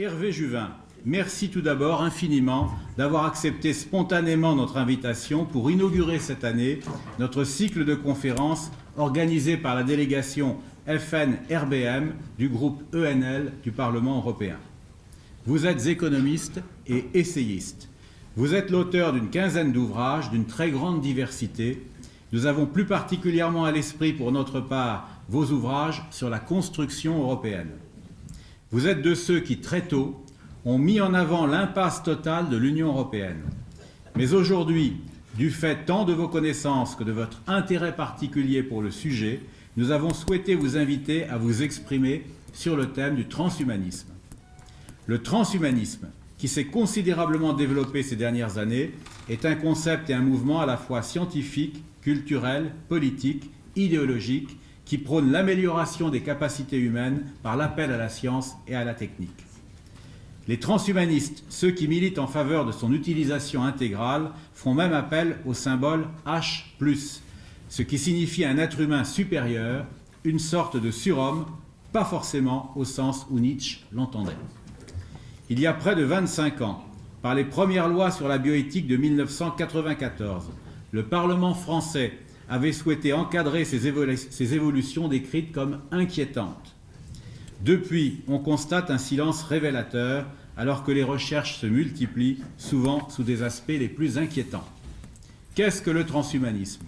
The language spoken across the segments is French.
Hervé Juvin, merci tout d'abord infiniment d'avoir accepté spontanément notre invitation pour inaugurer cette année notre cycle de conférences organisé par la délégation FN-RBM du groupe ENL du Parlement européen. Vous êtes économiste et essayiste. Vous êtes l'auteur d'une quinzaine d'ouvrages d'une très grande diversité. Nous avons plus particulièrement à l'esprit pour notre part vos ouvrages sur la construction européenne. Vous êtes de ceux qui, très tôt, ont mis en avant l'impasse totale de l'Union européenne. Mais aujourd'hui, du fait tant de vos connaissances que de votre intérêt particulier pour le sujet, nous avons souhaité vous inviter à vous exprimer sur le thème du transhumanisme. Le transhumanisme, qui s'est considérablement développé ces dernières années, est un concept et un mouvement à la fois scientifique, culturel, politique, idéologique, qui prône l'amélioration des capacités humaines par l'appel à la science et à la technique. Les transhumanistes, ceux qui militent en faveur de son utilisation intégrale, font même appel au symbole H+, ce qui signifie un être humain supérieur, une sorte de surhomme, pas forcément au sens où Nietzsche l'entendait. Il y a près de 25 ans, par les premières lois sur la bioéthique de 1994, le Parlement français avait souhaité encadrer ces évolutions décrites comme inquiétantes. Depuis, on constate un silence révélateur, alors que les recherches se multiplient, souvent sous des aspects les plus inquiétants. Qu'est-ce que le transhumanisme ?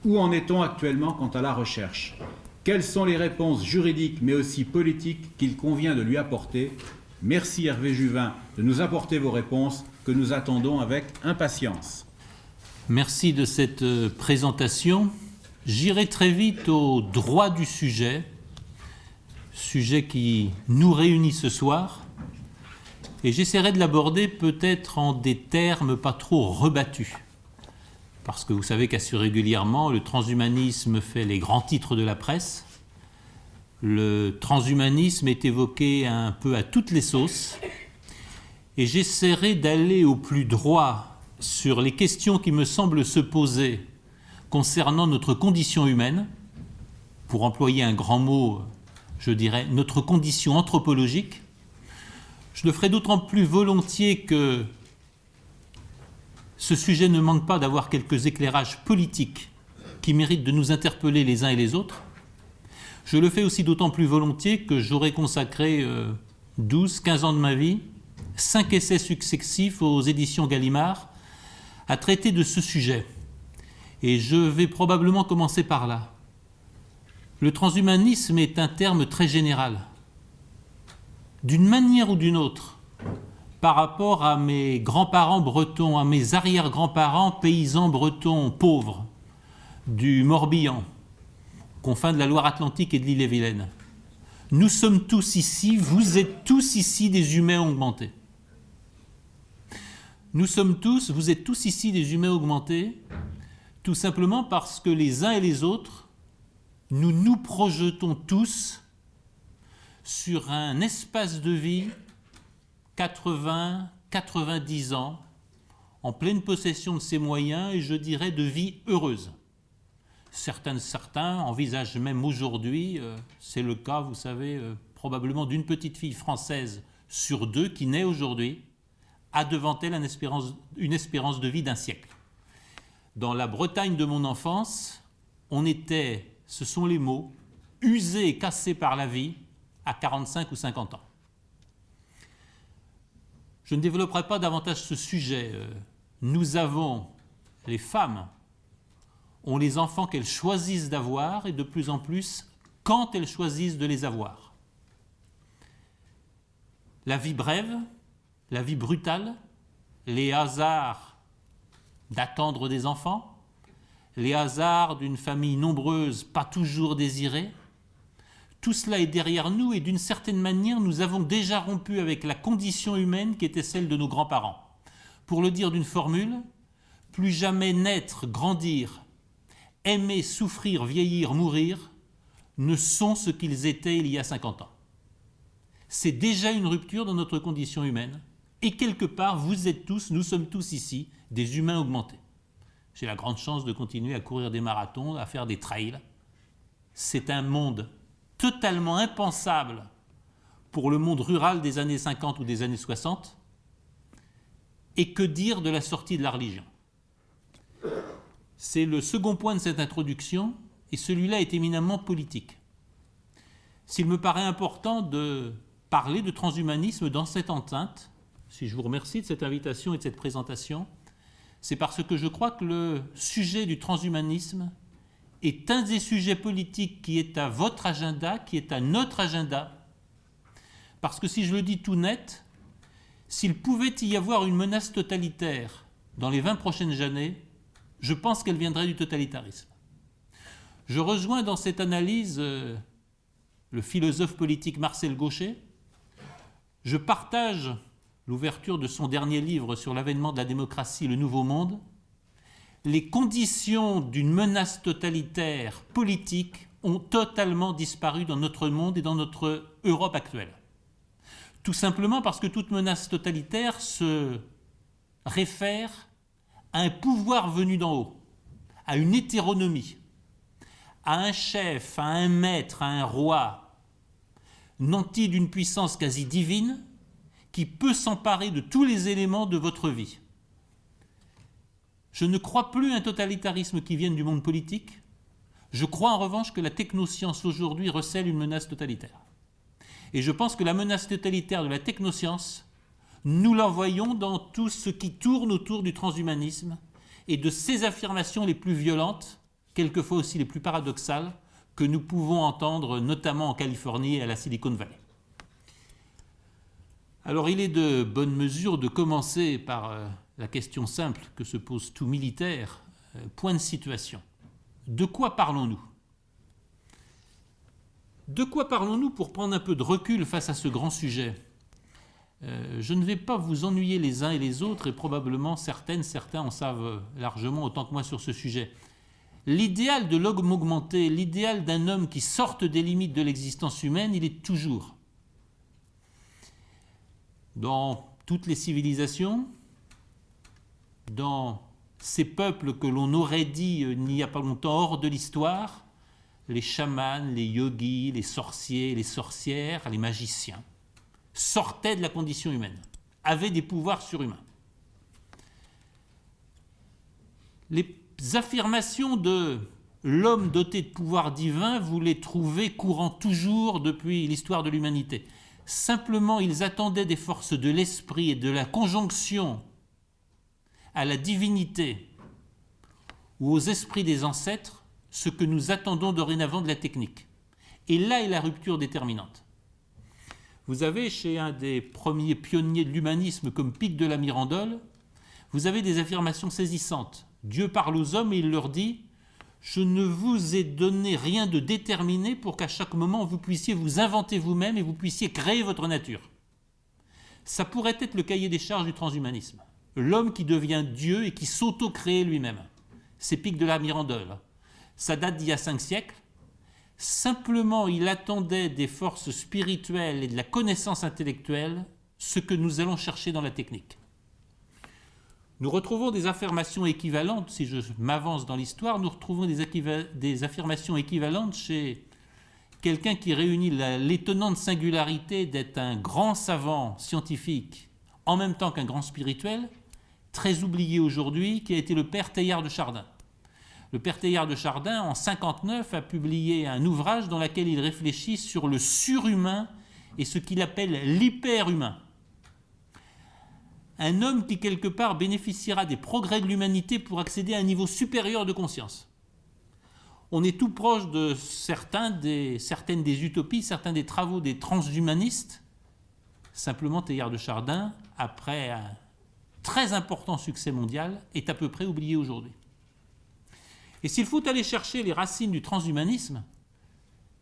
Où en est-on actuellement quant à la recherche ? Quelles sont les réponses juridiques mais aussi politiques qu'il convient de lui apporter ? Merci Hervé Juvin de nous apporter vos réponses que nous attendons avec impatience. Merci de cette présentation. J'irai très vite au droit du sujet qui nous réunit ce soir, et j'essaierai de l'aborder peut-être en des termes pas trop rebattus, parce que vous savez qu'assez régulièrement, le transhumanisme fait les grands titres de la presse. Le transhumanisme est évoqué un peu à toutes les sauces, et j'essaierai d'aller au plus droit sur les questions qui me semblent se poser concernant notre condition humaine, pour employer un grand mot, je dirais notre condition anthropologique. Je le ferai d'autant plus volontiers que ce sujet ne manque pas d'avoir quelques éclairages politiques qui méritent de nous interpeller les uns et les autres. Je le fais aussi d'autant plus volontiers que j'aurai consacré 12-15 ans de ma vie, 5 essais successifs aux éditions Gallimard, à traiter de ce sujet. Et je vais probablement commencer par là. Le transhumanisme est un terme très général. D'une manière ou d'une autre, par rapport à mes grands-parents bretons, à mes arrière-grands-parents paysans bretons pauvres du Morbihan, confins de la Loire-Atlantique et de l'Ille-et-Vilaine. Nous sommes tous ici, vous êtes tous ici des humains augmentés. Vous êtes tous ici des humains augmentés, tout simplement parce que les uns et les autres, nous nous projetons tous sur un espace de vie 80-90 ans, en pleine possession de ses moyens et je dirais de vie heureuse. Certains envisagent même aujourd'hui, c'est le cas, vous savez, probablement d'une petite fille française sur 2 qui naît aujourd'hui, a devant elle une espérance de vie d'un siècle. Dans la Bretagne de mon enfance, on était, ce sont les mots, usés et cassés par la vie à 45 ou 50 ans. Je ne développerai pas davantage ce sujet. Nous avons, les femmes, ont les enfants qu'elles choisissent d'avoir et de plus en plus quand elles choisissent de les avoir. La vie brève, la vie brutale, les hasards d'attendre des enfants, les hasards d'une famille nombreuse pas toujours désirée, tout cela est derrière nous et d'une certaine manière nous avons déjà rompu avec la condition humaine qui était celle de nos grands-parents. Pour le dire d'une formule, plus jamais naître, grandir, aimer, souffrir, vieillir, mourir ne sont ce qu'ils étaient il y a 50 ans. C'est déjà une rupture dans notre condition humaine et quelque part vous êtes tous, nous sommes tous ici des humains augmentés. J'ai la grande chance de continuer à courir des marathons, à faire des trails. C'est un monde totalement impensable pour le monde rural des années 50 ou des années 60? Et que dire de la sortie de la religion? C'est le second point de cette introduction, et celui-là est éminemment politique. S'il me paraît important de parler de transhumanisme dans cette enceinte, si je vous remercie de cette invitation et de cette présentation, c'est parce que je crois que le sujet du transhumanisme est un des sujets politiques qui est à votre agenda, qui est à notre agenda. Parce que si je le dis tout net, s'il pouvait y avoir une menace totalitaire dans les 20 prochaines années, je pense qu'elle viendrait du totalitarisme. Je rejoins dans cette analyse le philosophe politique Marcel Gauchet. Je partage l'ouverture de son dernier livre sur l'avènement de la démocratie, Le Nouveau Monde. Les conditions d'une menace totalitaire politique ont totalement disparu dans notre monde et dans notre Europe actuelle. Tout simplement parce que toute menace totalitaire se réfère à un pouvoir venu d'en haut, à une hétéronomie, à un chef, à un maître, à un roi, nanti d'une puissance quasi divine qui peut s'emparer de tous les éléments de votre vie. Je ne crois plus à un totalitarisme qui vienne du monde politique. Je crois en revanche que la technoscience aujourd'hui recèle une menace totalitaire. Et je pense que la menace totalitaire de la technoscience, nous la voyons dans tout ce qui tourne autour du transhumanisme et de ces affirmations les plus violentes, quelquefois aussi les plus paradoxales, que nous pouvons entendre notamment en Californie et à la Silicon Valley. Alors il est de bonne mesure de commencer par la question simple que se pose tout militaire, point de situation. De quoi parlons-nous ? De quoi parlons-nous pour prendre un peu de recul face à ce grand sujet ? Je ne vais pas vous ennuyer les uns et les autres, et probablement certains en savent largement autant que moi sur ce sujet. L'idéal de l'homme augmenté, l'idéal d'un homme qui sorte des limites de l'existence humaine, il est toujours dans toutes les civilisations, dans ces peuples que l'on aurait dit il n'y a pas longtemps hors de l'histoire, les chamans, les yogis, les sorciers, les sorcières, les magiciens, sortaient de la condition humaine, avaient des pouvoirs surhumains. Les affirmations de l'homme doté de pouvoirs divins, vous les trouvez courant toujours depuis l'histoire de l'humanité. Simplement, ils attendaient des forces de l'esprit et de la conjonction à la divinité ou aux esprits des ancêtres, ce que nous attendons dorénavant de la technique. Et là est la rupture déterminante. Vous avez chez un des premiers pionniers de l'humanisme comme Pic de la Mirandole, vous avez des affirmations saisissantes. Dieu parle aux hommes et il leur dit « Je ne vous ai donné rien de déterminé pour qu'à chaque moment vous puissiez vous inventer vous-même et vous puissiez créer votre nature. » Ça pourrait être le cahier des charges du transhumanisme. L'homme qui devient Dieu et qui s'auto-crée lui-même. C'est Pic de la Mirandole. Ça date d'il y a 5 siècles. Simplement, il attendait des forces spirituelles et de la connaissance intellectuelle ce que nous allons chercher dans la technique. Nous retrouvons des affirmations équivalentes, si je m'avance dans l'histoire, nous retrouvons des affirmations équivalentes chez quelqu'un qui réunit l'étonnante singularité d'être un grand savant scientifique en même temps qu'un grand spirituel, très oublié aujourd'hui, qui a été le père Teilhard de Chardin. Le père Teilhard de Chardin, en 1959, a publié un ouvrage dans lequel il réfléchit sur le surhumain et ce qu'il appelle l'hyperhumain. Un homme qui, quelque part, bénéficiera des progrès de l'humanité pour accéder à un niveau supérieur de conscience. On est tout proche de certaines des utopies, certains des travaux des transhumanistes. Simplement, Teilhard de Chardin, après un très important succès mondial, est à peu près oublié aujourd'hui. Et s'il faut aller chercher les racines du transhumanisme,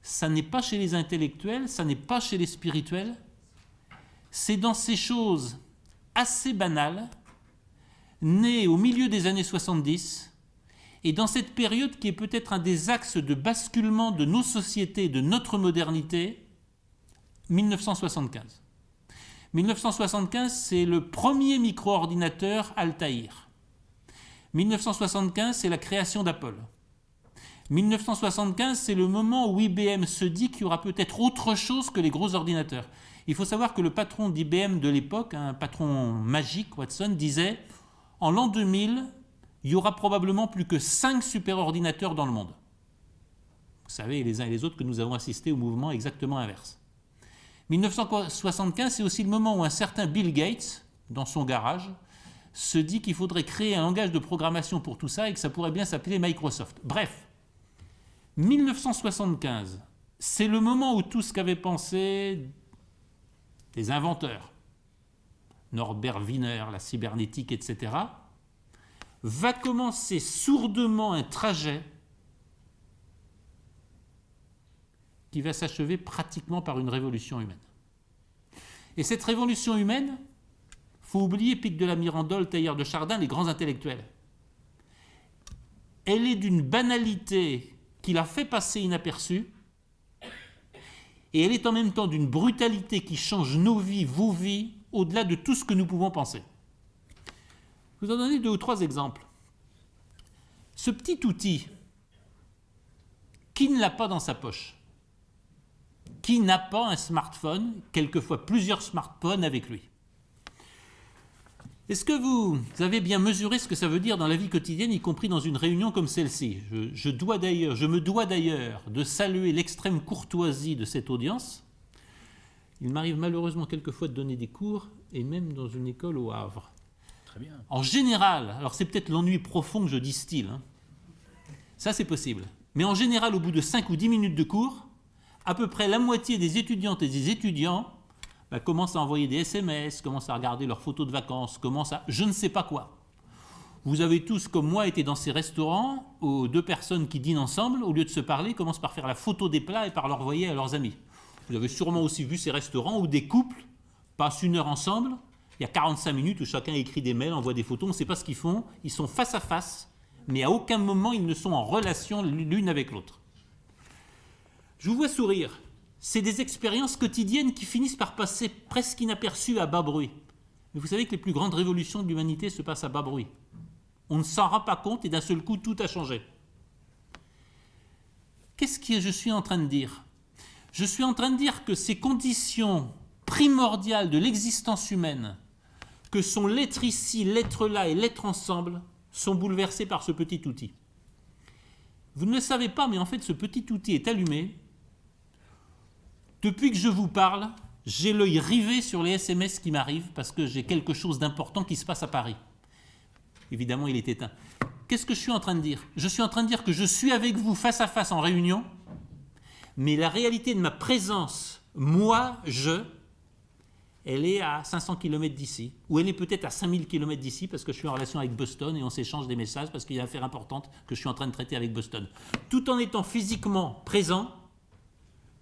ça n'est pas chez les intellectuels, ça n'est pas chez les spirituels, c'est dans ces choses assez banales, nées au milieu des années 70, et dans cette période qui est peut-être un des axes de basculement de nos sociétés, de notre modernité, 1975. 1975, c'est le premier micro-ordinateur Altaïr. 1975, c'est la création d'Apple. 1975, c'est le moment où IBM se dit qu'il y aura peut-être autre chose que les gros ordinateurs. Il faut savoir que le patron d'IBM de l'époque, un patron magique, Watson, disait « En l'an 2000, il y aura probablement plus que 5 superordinateurs dans le monde. » Vous savez, les uns et les autres, que nous avons assisté au mouvement exactement inverse. 1975, c'est aussi le moment où un certain Bill Gates, dans son garage, se dit qu'il faudrait créer un langage de programmation pour tout ça et que ça pourrait bien s'appeler Microsoft. Bref, 1975, c'est le moment où tout ce qu'avaient pensé des inventeurs, Norbert Wiener, la cybernétique, etc., va commencer sourdement un trajet qui va s'achever pratiquement par une révolution humaine. Et cette révolution humaine, il faut oublier Pic de la Mirandole, Teilhard de Chardin, les grands intellectuels. Elle est d'une banalité qui la fait passer inaperçue, et elle est en même temps d'une brutalité qui change nos vies, vos vies, au-delà de tout ce que nous pouvons penser. Je vous en donner 2 ou 3 exemples. Ce petit outil, qui ne l'a pas dans sa poche? Qui n'a pas un smartphone, quelquefois plusieurs smartphones avec lui? Est-ce que vous avez bien mesuré ce que ça veut dire dans la vie quotidienne, y compris dans une réunion comme celle-ci? Je me dois d'ailleurs de saluer l'extrême courtoisie de cette audience. Il m'arrive malheureusement quelquefois de donner des cours, et même dans une école au Havre. Très bien. En général, alors c'est peut-être l'ennui profond que je distille, hein. Ça c'est possible, mais en général, au bout de 5 ou 10 minutes de cours, à peu près la moitié des étudiantes et des étudiants commencent à envoyer des SMS, commencent à regarder leurs photos de vacances, commencent à je ne sais pas quoi. Vous avez tous, comme moi, été dans ces restaurants où 2 personnes qui dînent ensemble, au lieu de se parler, commencent par faire la photo des plats et par l'envoyer à leurs amis. Vous avez sûrement aussi vu ces restaurants où des couples passent 1 heure ensemble, il y a 45 minutes où chacun écrit des mails, envoie des photos, on ne sait pas ce qu'ils font, ils sont face à face, mais à aucun moment ils ne sont en relation l'une avec l'autre. Je vous vois sourire. C'est des expériences quotidiennes qui finissent par passer presque inaperçues à bas bruit. Mais vous savez que les plus grandes révolutions de l'humanité se passent à bas bruit. On ne s'en rend pas compte et d'un seul coup, tout a changé. Qu'est-ce que je suis en train de dire? Je suis en train de dire que ces conditions primordiales de l'existence humaine, que sont l'être ici, l'être là et l'être ensemble, sont bouleversées par ce petit outil. Vous ne le savez pas, mais en fait, ce petit outil est allumé. Depuis que je vous parle, j'ai l'œil rivé sur les SMS qui m'arrivent parce que j'ai quelque chose d'important qui se passe à Paris. Évidemment, il est éteint. Qu'est-ce que je suis en train de dire? Je suis en train de dire que je suis avec vous face à face en réunion, mais la réalité de ma présence, moi, elle est à 500 km d'ici, ou elle est peut-être à 5000 km d'ici parce que je suis en relation avec Boston et on s'échange des messages parce qu'il y a une affaire importante que je suis en train de traiter avec Boston. Tout en étant physiquement présent,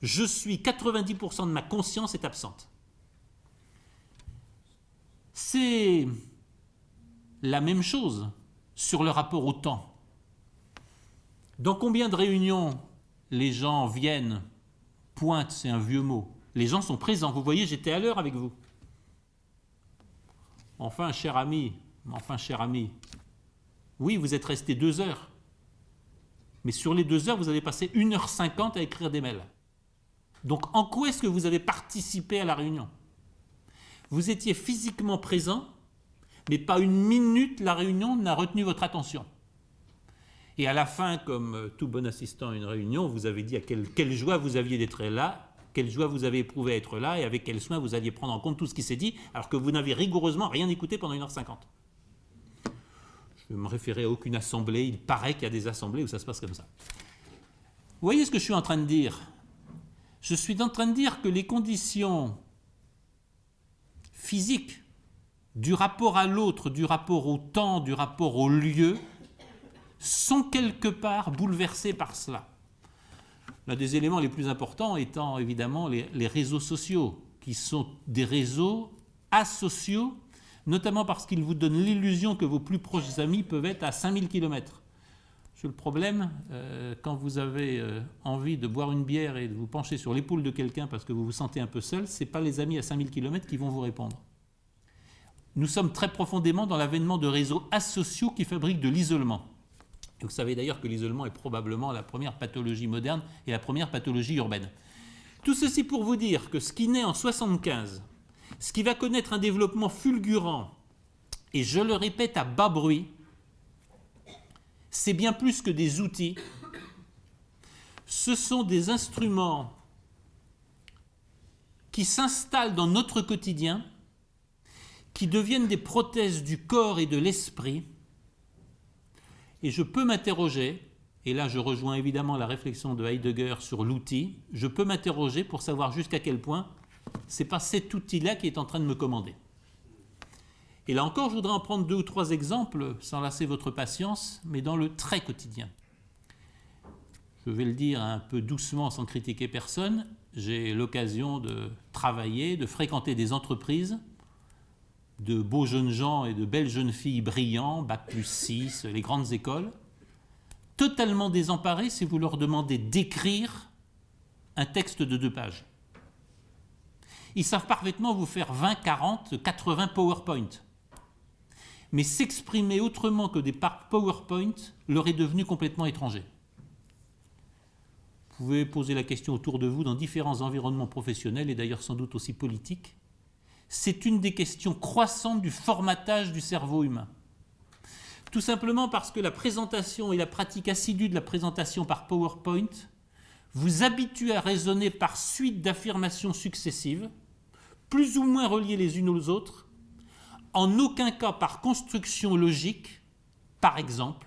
je suis 90% de ma conscience est absente. C'est la même chose sur le rapport au temps. Dans combien de réunions les gens viennent, pointent, c'est un vieux mot, les gens sont présents, vous voyez, j'étais à l'heure avec vous. Enfin, cher ami, oui, vous êtes resté 2 heures, mais sur les 2 heures, vous avez passé 1h50 à écrire des mails. Donc, en quoi est-ce que vous avez participé à la réunion? Vous étiez physiquement présent, mais pas une minute la réunion n'a retenu votre attention. Et à la fin, comme tout bon assistant à une réunion, vous avez dit à quelle joie vous aviez d'être là, quelle joie vous avez éprouvé à être là, et avec quel soin vous alliez prendre en compte tout ce qui s'est dit, alors que vous n'avez rigoureusement rien écouté pendant 1h50. Je ne me référer à aucune assemblée, il paraît qu'il y a des assemblées où ça se passe comme ça. Vous voyez ce que je suis en train de dire? Je suis en train de dire que les conditions physiques du rapport à l'autre, du rapport au temps, du rapport au lieu, sont quelque part bouleversées par cela. L'un des éléments les plus importants étant évidemment les réseaux sociaux, qui sont des réseaux asociaux, notamment parce qu'ils vous donnent l'illusion que vos plus proches amis peuvent être à 5000 km. Le problème, quand vous avez envie de boire une bière et de vous pencher sur l'épaule de quelqu'un parce que vous vous sentez un peu seul, ce n'est pas les amis à 5000 km qui vont vous répondre. Nous sommes très profondément dans l'avènement de réseaux asociaux qui fabriquent de l'isolement. Et vous savez d'ailleurs que l'isolement est probablement la première pathologie moderne et la première pathologie urbaine. Tout ceci pour vous dire que ce qui naît en 1975, ce qui va connaître un développement fulgurant, et je le répète à bas bruit, c'est bien plus que des outils, ce sont des instruments qui s'installent dans notre quotidien, qui deviennent des prothèses du corps et de l'esprit. Et je peux m'interroger, et là je rejoins évidemment la réflexion de Heidegger sur l'outil, je peux m'interroger pour savoir jusqu'à quel point ce n'est pas cet outil-là qui est en train de me commander. Et là encore, je voudrais en prendre 2 ou 3 exemples, sans lasser votre patience, mais dans le très quotidien. Je vais le dire un peu doucement, sans critiquer personne, j'ai l'occasion de travailler, de fréquenter des entreprises, de beaux jeunes gens et de belles jeunes filles brillants, Bac+6, les grandes écoles, totalement désemparés si vous leur demandez d'écrire un texte de 2 pages. Ils savent parfaitement vous faire 20, 40, 80 PowerPoint. Mais s'exprimer autrement que des PowerPoint leur est devenu complètement étranger. Vous pouvez poser la question autour de vous dans différents environnements professionnels et d'ailleurs sans doute aussi politiques. C'est une des questions croissantes du formatage du cerveau humain. Tout simplement parce que la présentation et la pratique assidue de la présentation par PowerPoint vous habitue à raisonner par suite d'affirmations successives, plus ou moins reliées les unes aux autres, en aucun cas par construction logique, par exemple,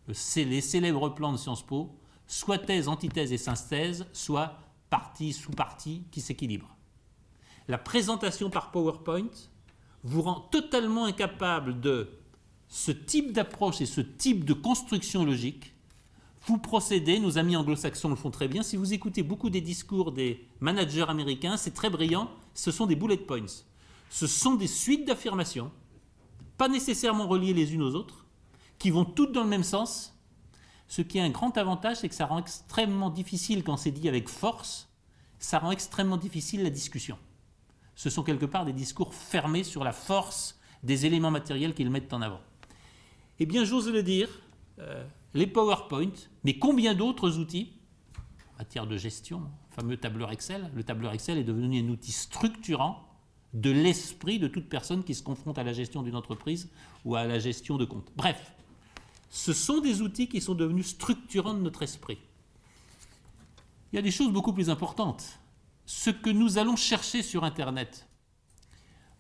les célèbres plans de Sciences Po, soit thèse, antithèse et synthèse, soit partie, sous-partie qui s'équilibrent. La présentation par PowerPoint vous rend totalement incapable de ce type d'approche et ce type de construction logique. Vous procédez, nos amis anglo-saxons le font très bien, si vous écoutez beaucoup des discours des managers américains, c'est très brillant, ce sont des bullet points. Ce sont des suites d'affirmations, pas nécessairement reliées les unes aux autres, qui vont toutes dans le même sens. Ce qui a un grand avantage, c'est que ça rend extrêmement difficile, quand c'est dit avec force, ça rend extrêmement difficile la discussion. Ce sont quelque part des discours fermés sur la force des éléments matériels qu'ils mettent en avant. Eh bien, j'ose le dire, les PowerPoint, mais combien d'autres outils, en matière de gestion, le fameux tableur Excel, le tableur Excel est devenu un outil structurant de l'esprit de toute personne qui se confronte à la gestion d'une entreprise ou à la gestion de comptes. Bref, ce sont des outils qui sont devenus structurants de notre esprit. Il y a des choses beaucoup plus importantes. Ce que nous allons chercher sur Internet,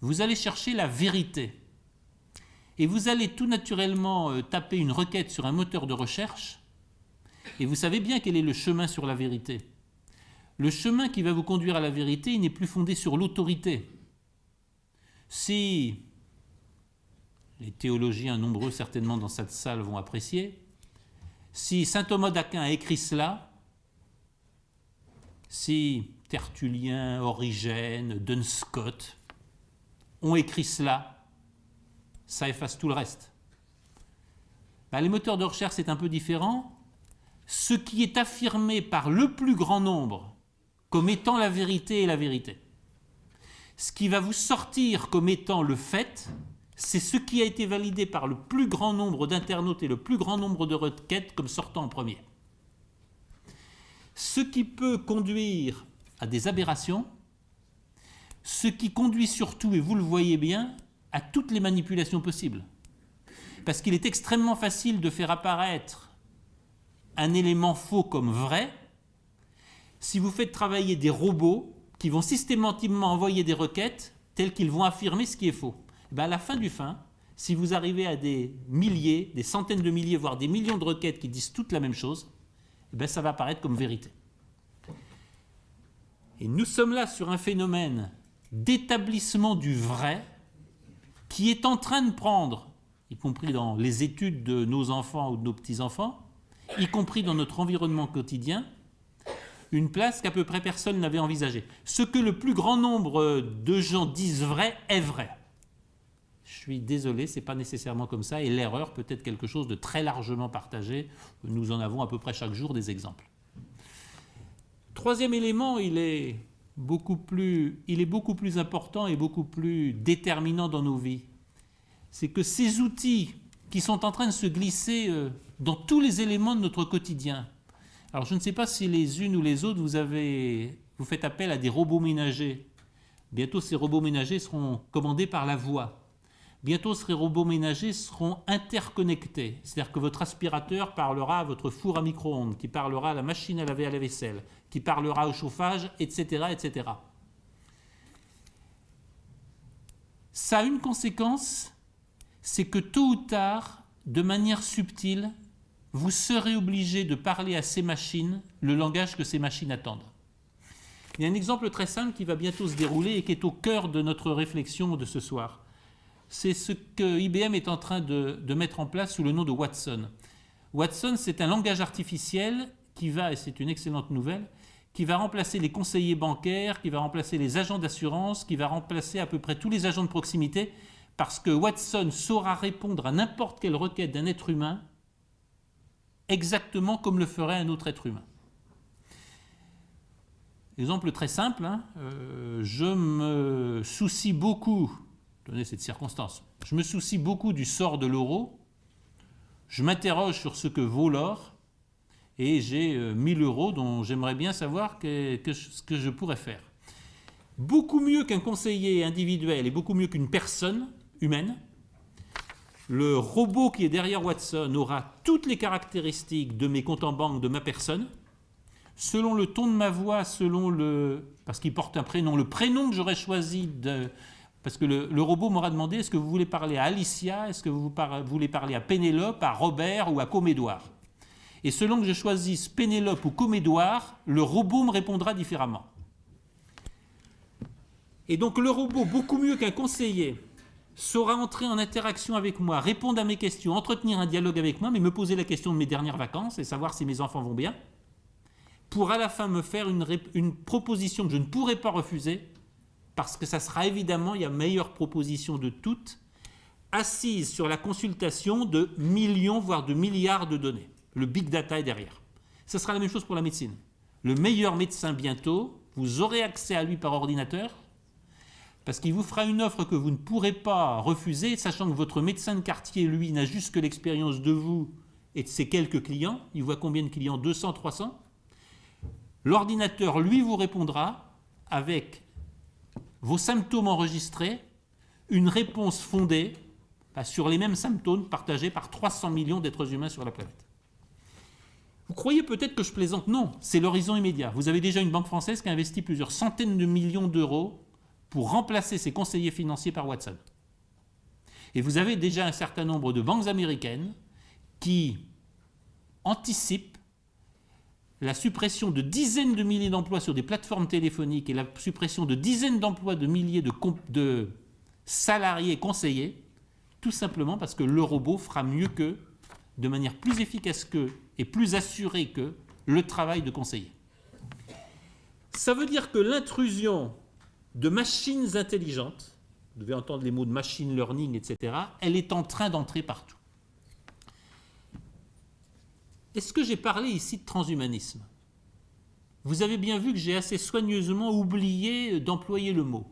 vous allez chercher la vérité. Et vous allez tout naturellement taper une requête sur un moteur de recherche, et vous savez bien quel est le chemin sur la vérité. Le chemin qui va vous conduire à la vérité, il n'est plus fondé sur l'autorité. Si les théologiens nombreux certainement dans cette salle vont apprécier, si saint Thomas d'Aquin a écrit cela, si Tertullien, Origène, Duns Scott ont écrit cela, ça efface tout le reste. Les moteurs de recherche, c'est un peu différent. Ce qui est affirmé par le plus grand nombre comme étant la vérité est la vérité. Ce qui va vous sortir comme étant le fait, c'est ce qui a été validé par le plus grand nombre d'internautes et le plus grand nombre de requêtes comme sortant en premier. Ce qui peut conduire à des aberrations, ce qui conduit surtout, et vous le voyez bien, à toutes les manipulations possibles. Parce qu'il est extrêmement facile de faire apparaître un élément faux comme vrai si vous faites travailler des robots qui vont systématiquement envoyer des requêtes telles qu'ils vont affirmer ce qui est faux. À la fin du fin, si vous arrivez à des milliers, des centaines de milliers, voire des millions de requêtes qui disent toutes la même chose, ça va apparaître comme vérité. Et nous sommes là sur un phénomène d'établissement du vrai qui est en train de prendre, y compris dans les études de nos enfants ou de nos petits-enfants, y compris dans notre environnement quotidien, une place qu'à peu près personne n'avait envisagée. Ce que le plus grand nombre de gens disent vrai est vrai. Je suis désolé, ce n'est pas nécessairement comme ça, et l'erreur peut être quelque chose de très largement partagé. Nous en avons à peu près chaque jour des exemples. Troisième élément, il est beaucoup plus important et beaucoup plus déterminant dans nos vies. C'est que ces outils qui sont en train de se glisser dans tous les éléments de notre quotidien. Alors je ne sais pas si les unes ou les autres, vous avez vous faites appel à des robots ménagers. Bientôt, ces robots ménagers seront commandés par la voix. Bientôt, ces robots ménagers seront interconnectés. C'est-à-dire que votre aspirateur parlera à votre four à micro-ondes, qui parlera à la machine à laver à la vaisselle, qui parlera au chauffage, etc., etc. Ça a une conséquence, c'est que tôt ou tard, de manière subtile, vous serez obligé de parler à ces machines le langage que ces machines attendent. Il y a un exemple très simple qui va bientôt se dérouler et qui est au cœur de notre réflexion de ce soir. C'est ce que IBM est en train de mettre en place sous le nom de Watson. Watson, c'est un langage artificiel qui va, et c'est une excellente nouvelle, qui va remplacer les conseillers bancaires, qui va remplacer les agents d'assurance, qui va remplacer à peu près tous les agents de proximité, parce que Watson saura répondre à n'importe quelle requête d'un être humain exactement comme le ferait un autre être humain. Exemple très simple, je me soucie beaucoup, donnez cette circonstance, je me soucie beaucoup du sort de l'euro, je m'interroge sur ce que vaut l'or, et j'ai 1000 euros dont j'aimerais bien savoir ce que je pourrais faire. Beaucoup mieux qu'un conseiller individuel et beaucoup mieux qu'une personne humaine, le robot qui est derrière Watson aura toutes les caractéristiques de mes comptes en banque, de ma personne, selon le ton de ma voix, parce qu'il porte un prénom, le prénom que j'aurais choisi, parce que le robot m'aura demandé, est-ce que vous voulez parler à Alicia, est-ce que vous voulez parler à Pénélope, à Robert ou à Comédouard. Et selon que je choisisse Pénélope ou Comédouard, le robot me répondra différemment. Et donc le robot, beaucoup mieux qu'un conseiller, saura entrer en interaction avec moi, répondre à mes questions, entretenir un dialogue avec moi, mais me poser la question de mes dernières vacances et savoir si mes enfants vont bien, pour à la fin me faire une proposition que je ne pourrai pas refuser, parce que ça sera évidemment la meilleure proposition de toutes, assise sur la consultation de millions, voire de milliards de données. Le big data est derrière. Ce sera la même chose pour la médecine. Le meilleur médecin bientôt, vous aurez accès à lui par ordinateur, parce qu'il vous fera une offre que vous ne pourrez pas refuser, sachant que votre médecin de quartier, lui, n'a juste que l'expérience de vous et de ses quelques clients. Il voit combien de clients? 200, 300. L'ordinateur, lui, vous répondra avec vos symptômes enregistrés, une réponse fondée sur les mêmes symptômes partagés par 300 millions d'êtres humains sur la planète. Vous croyez peut-être que je plaisante? Non, c'est l'horizon immédiat. Vous avez déjà une banque française qui a investi plusieurs centaines de millions d'euros pour remplacer ses conseillers financiers par Watson. Et vous avez déjà un certain nombre de banques américaines qui anticipent la suppression de dizaines de milliers d'emplois sur des plateformes téléphoniques et la suppression de dizaines d'emplois de milliers de salariés conseillers, tout simplement parce que le robot fera mieux qu'eux, de manière plus efficace qu'eux et plus assurée qu'eux, le travail de conseiller. Ça veut dire que l'intrusion de machines intelligentes, vous devez entendre les mots de machine learning, etc., elle est en train d'entrer partout. Est-ce que j'ai parlé ici de transhumanisme? Vous avez bien vu que j'ai assez soigneusement oublié d'employer le mot.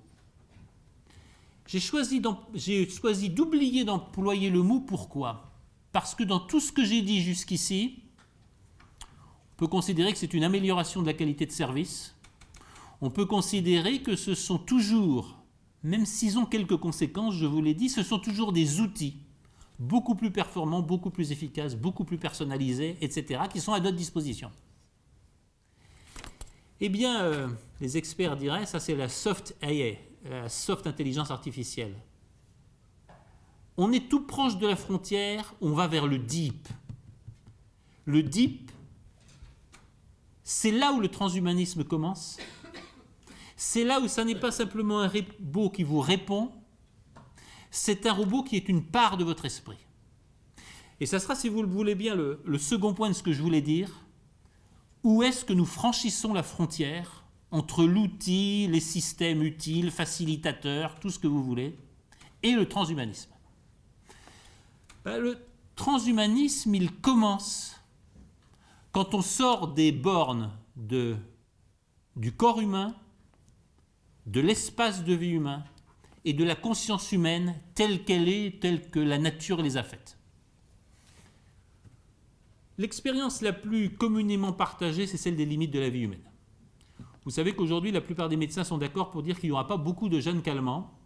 J'ai choisi d'oublier d'employer le mot, pourquoi? Parce que dans tout ce que j'ai dit jusqu'ici, on peut considérer que c'est une amélioration de la qualité de service. On peut considérer que ce sont toujours, même s'ils ont quelques conséquences, je vous l'ai dit, ce sont toujours des outils beaucoup plus performants, beaucoup plus efficaces, beaucoup plus personnalisés, etc., qui sont à notre disposition. Eh bien, les experts diraient, ça c'est la soft AI, la soft intelligence artificielle. On est tout proche de la frontière, on va vers le deep. Le deep, c'est là où le transhumanisme commence. C'est là où ça n'est pas simplement un robot qui vous répond, c'est un robot qui est une part de votre esprit. Et ça sera, si vous le voulez bien, le second point de ce que je voulais dire. Où est-ce que nous franchissons la frontière entre l'outil, les systèmes utiles, facilitateurs, tout ce que vous voulez, et le transhumanisme? Le transhumanisme, il commence quand on sort des bornes du corps humain, de l'espace de vie humain et de la conscience humaine telle qu'elle est, telle que la nature les a faites. L'expérience la plus communément partagée, c'est celle des limites de la vie humaine. Vous savez qu'aujourd'hui, la plupart des médecins sont d'accord pour dire qu'il n'y aura pas beaucoup de jeunes calmants,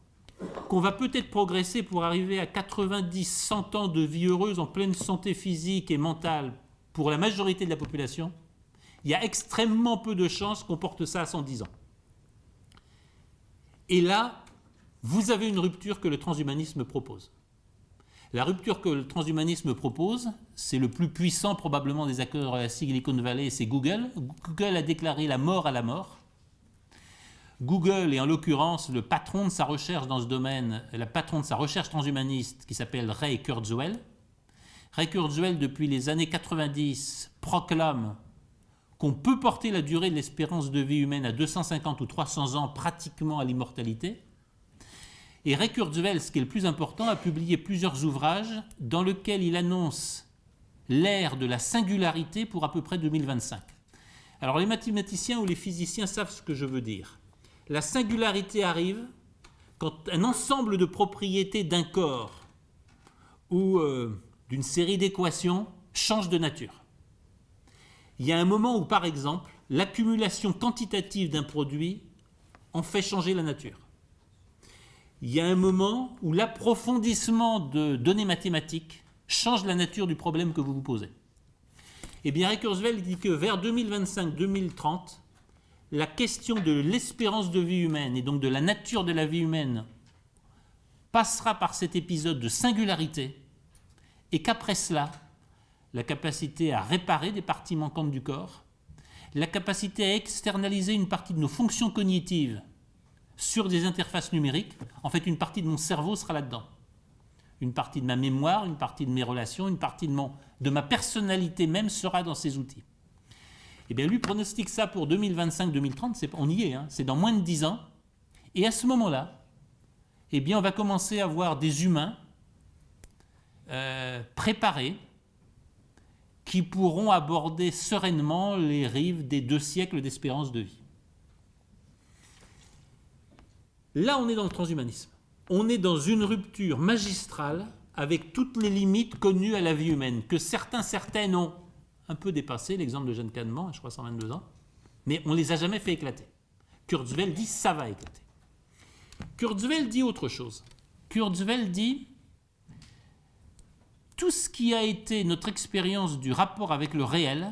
qu'on va peut-être progresser pour arriver à 90, 100 ans de vie heureuse en pleine santé physique et mentale pour la majorité de la population. Il y a extrêmement peu de chances qu'on porte ça à 110 ans. Et là, vous avez une rupture que le transhumanisme propose. La rupture que le transhumanisme propose, c'est le plus puissant probablement des acteurs de la Silicon Valley, c'est Google. Google a déclaré la mort à la mort. Google est en l'occurrence le patron de sa recherche dans ce domaine, le patron de sa recherche transhumaniste qui s'appelle Ray Kurzweil. Ray Kurzweil, depuis les années 90, proclame qu'on peut porter la durée de l'espérance de vie humaine à 250 ou 300 ans pratiquement à l'immortalité. Et Ray Kurzweil, ce qui est le plus important, a publié plusieurs ouvrages dans lesquels il annonce l'ère de la singularité pour à peu près 2025. Alors les mathématiciens ou les physiciens savent ce que je veux dire. La singularité arrive quand un ensemble de propriétés d'un corps ou d'une série d'équations change de nature. Il y a un moment où, par exemple, l'accumulation quantitative d'un produit en fait changer la nature. Il y a un moment où l'approfondissement de données mathématiques change la nature du problème que vous vous posez. Eh bien, Ray Kurzweil dit que vers 2025-2030, la question de l'espérance de vie humaine et donc de la nature de la vie humaine passera par cet épisode de singularité et qu'après cela, la capacité à réparer des parties manquantes du corps, la capacité à externaliser une partie de nos fonctions cognitives sur des interfaces numériques, en fait une partie de mon cerveau sera là-dedans. Une partie de ma mémoire, une partie de mes relations, une partie de ma personnalité même sera dans ces outils. Eh bien lui pronostique ça pour 2025-2030, on y est, c'est dans moins de 10 ans. Et à ce moment-là, eh bien on va commencer à voir des humains préparés qui pourront aborder sereinement les rives des 2 siècles d'espérance de vie. Là, on est dans le transhumanisme. On est dans une rupture magistrale avec toutes les limites connues à la vie humaine, que certaines ont un peu dépassé, l'exemple de Jeanne Calment, je crois 122 ans, mais on ne les a jamais fait éclater. Kurzweil dit ça va éclater. Kurzweil dit autre chose. Kurzweil dit tout ce qui a été notre expérience du rapport avec le réel,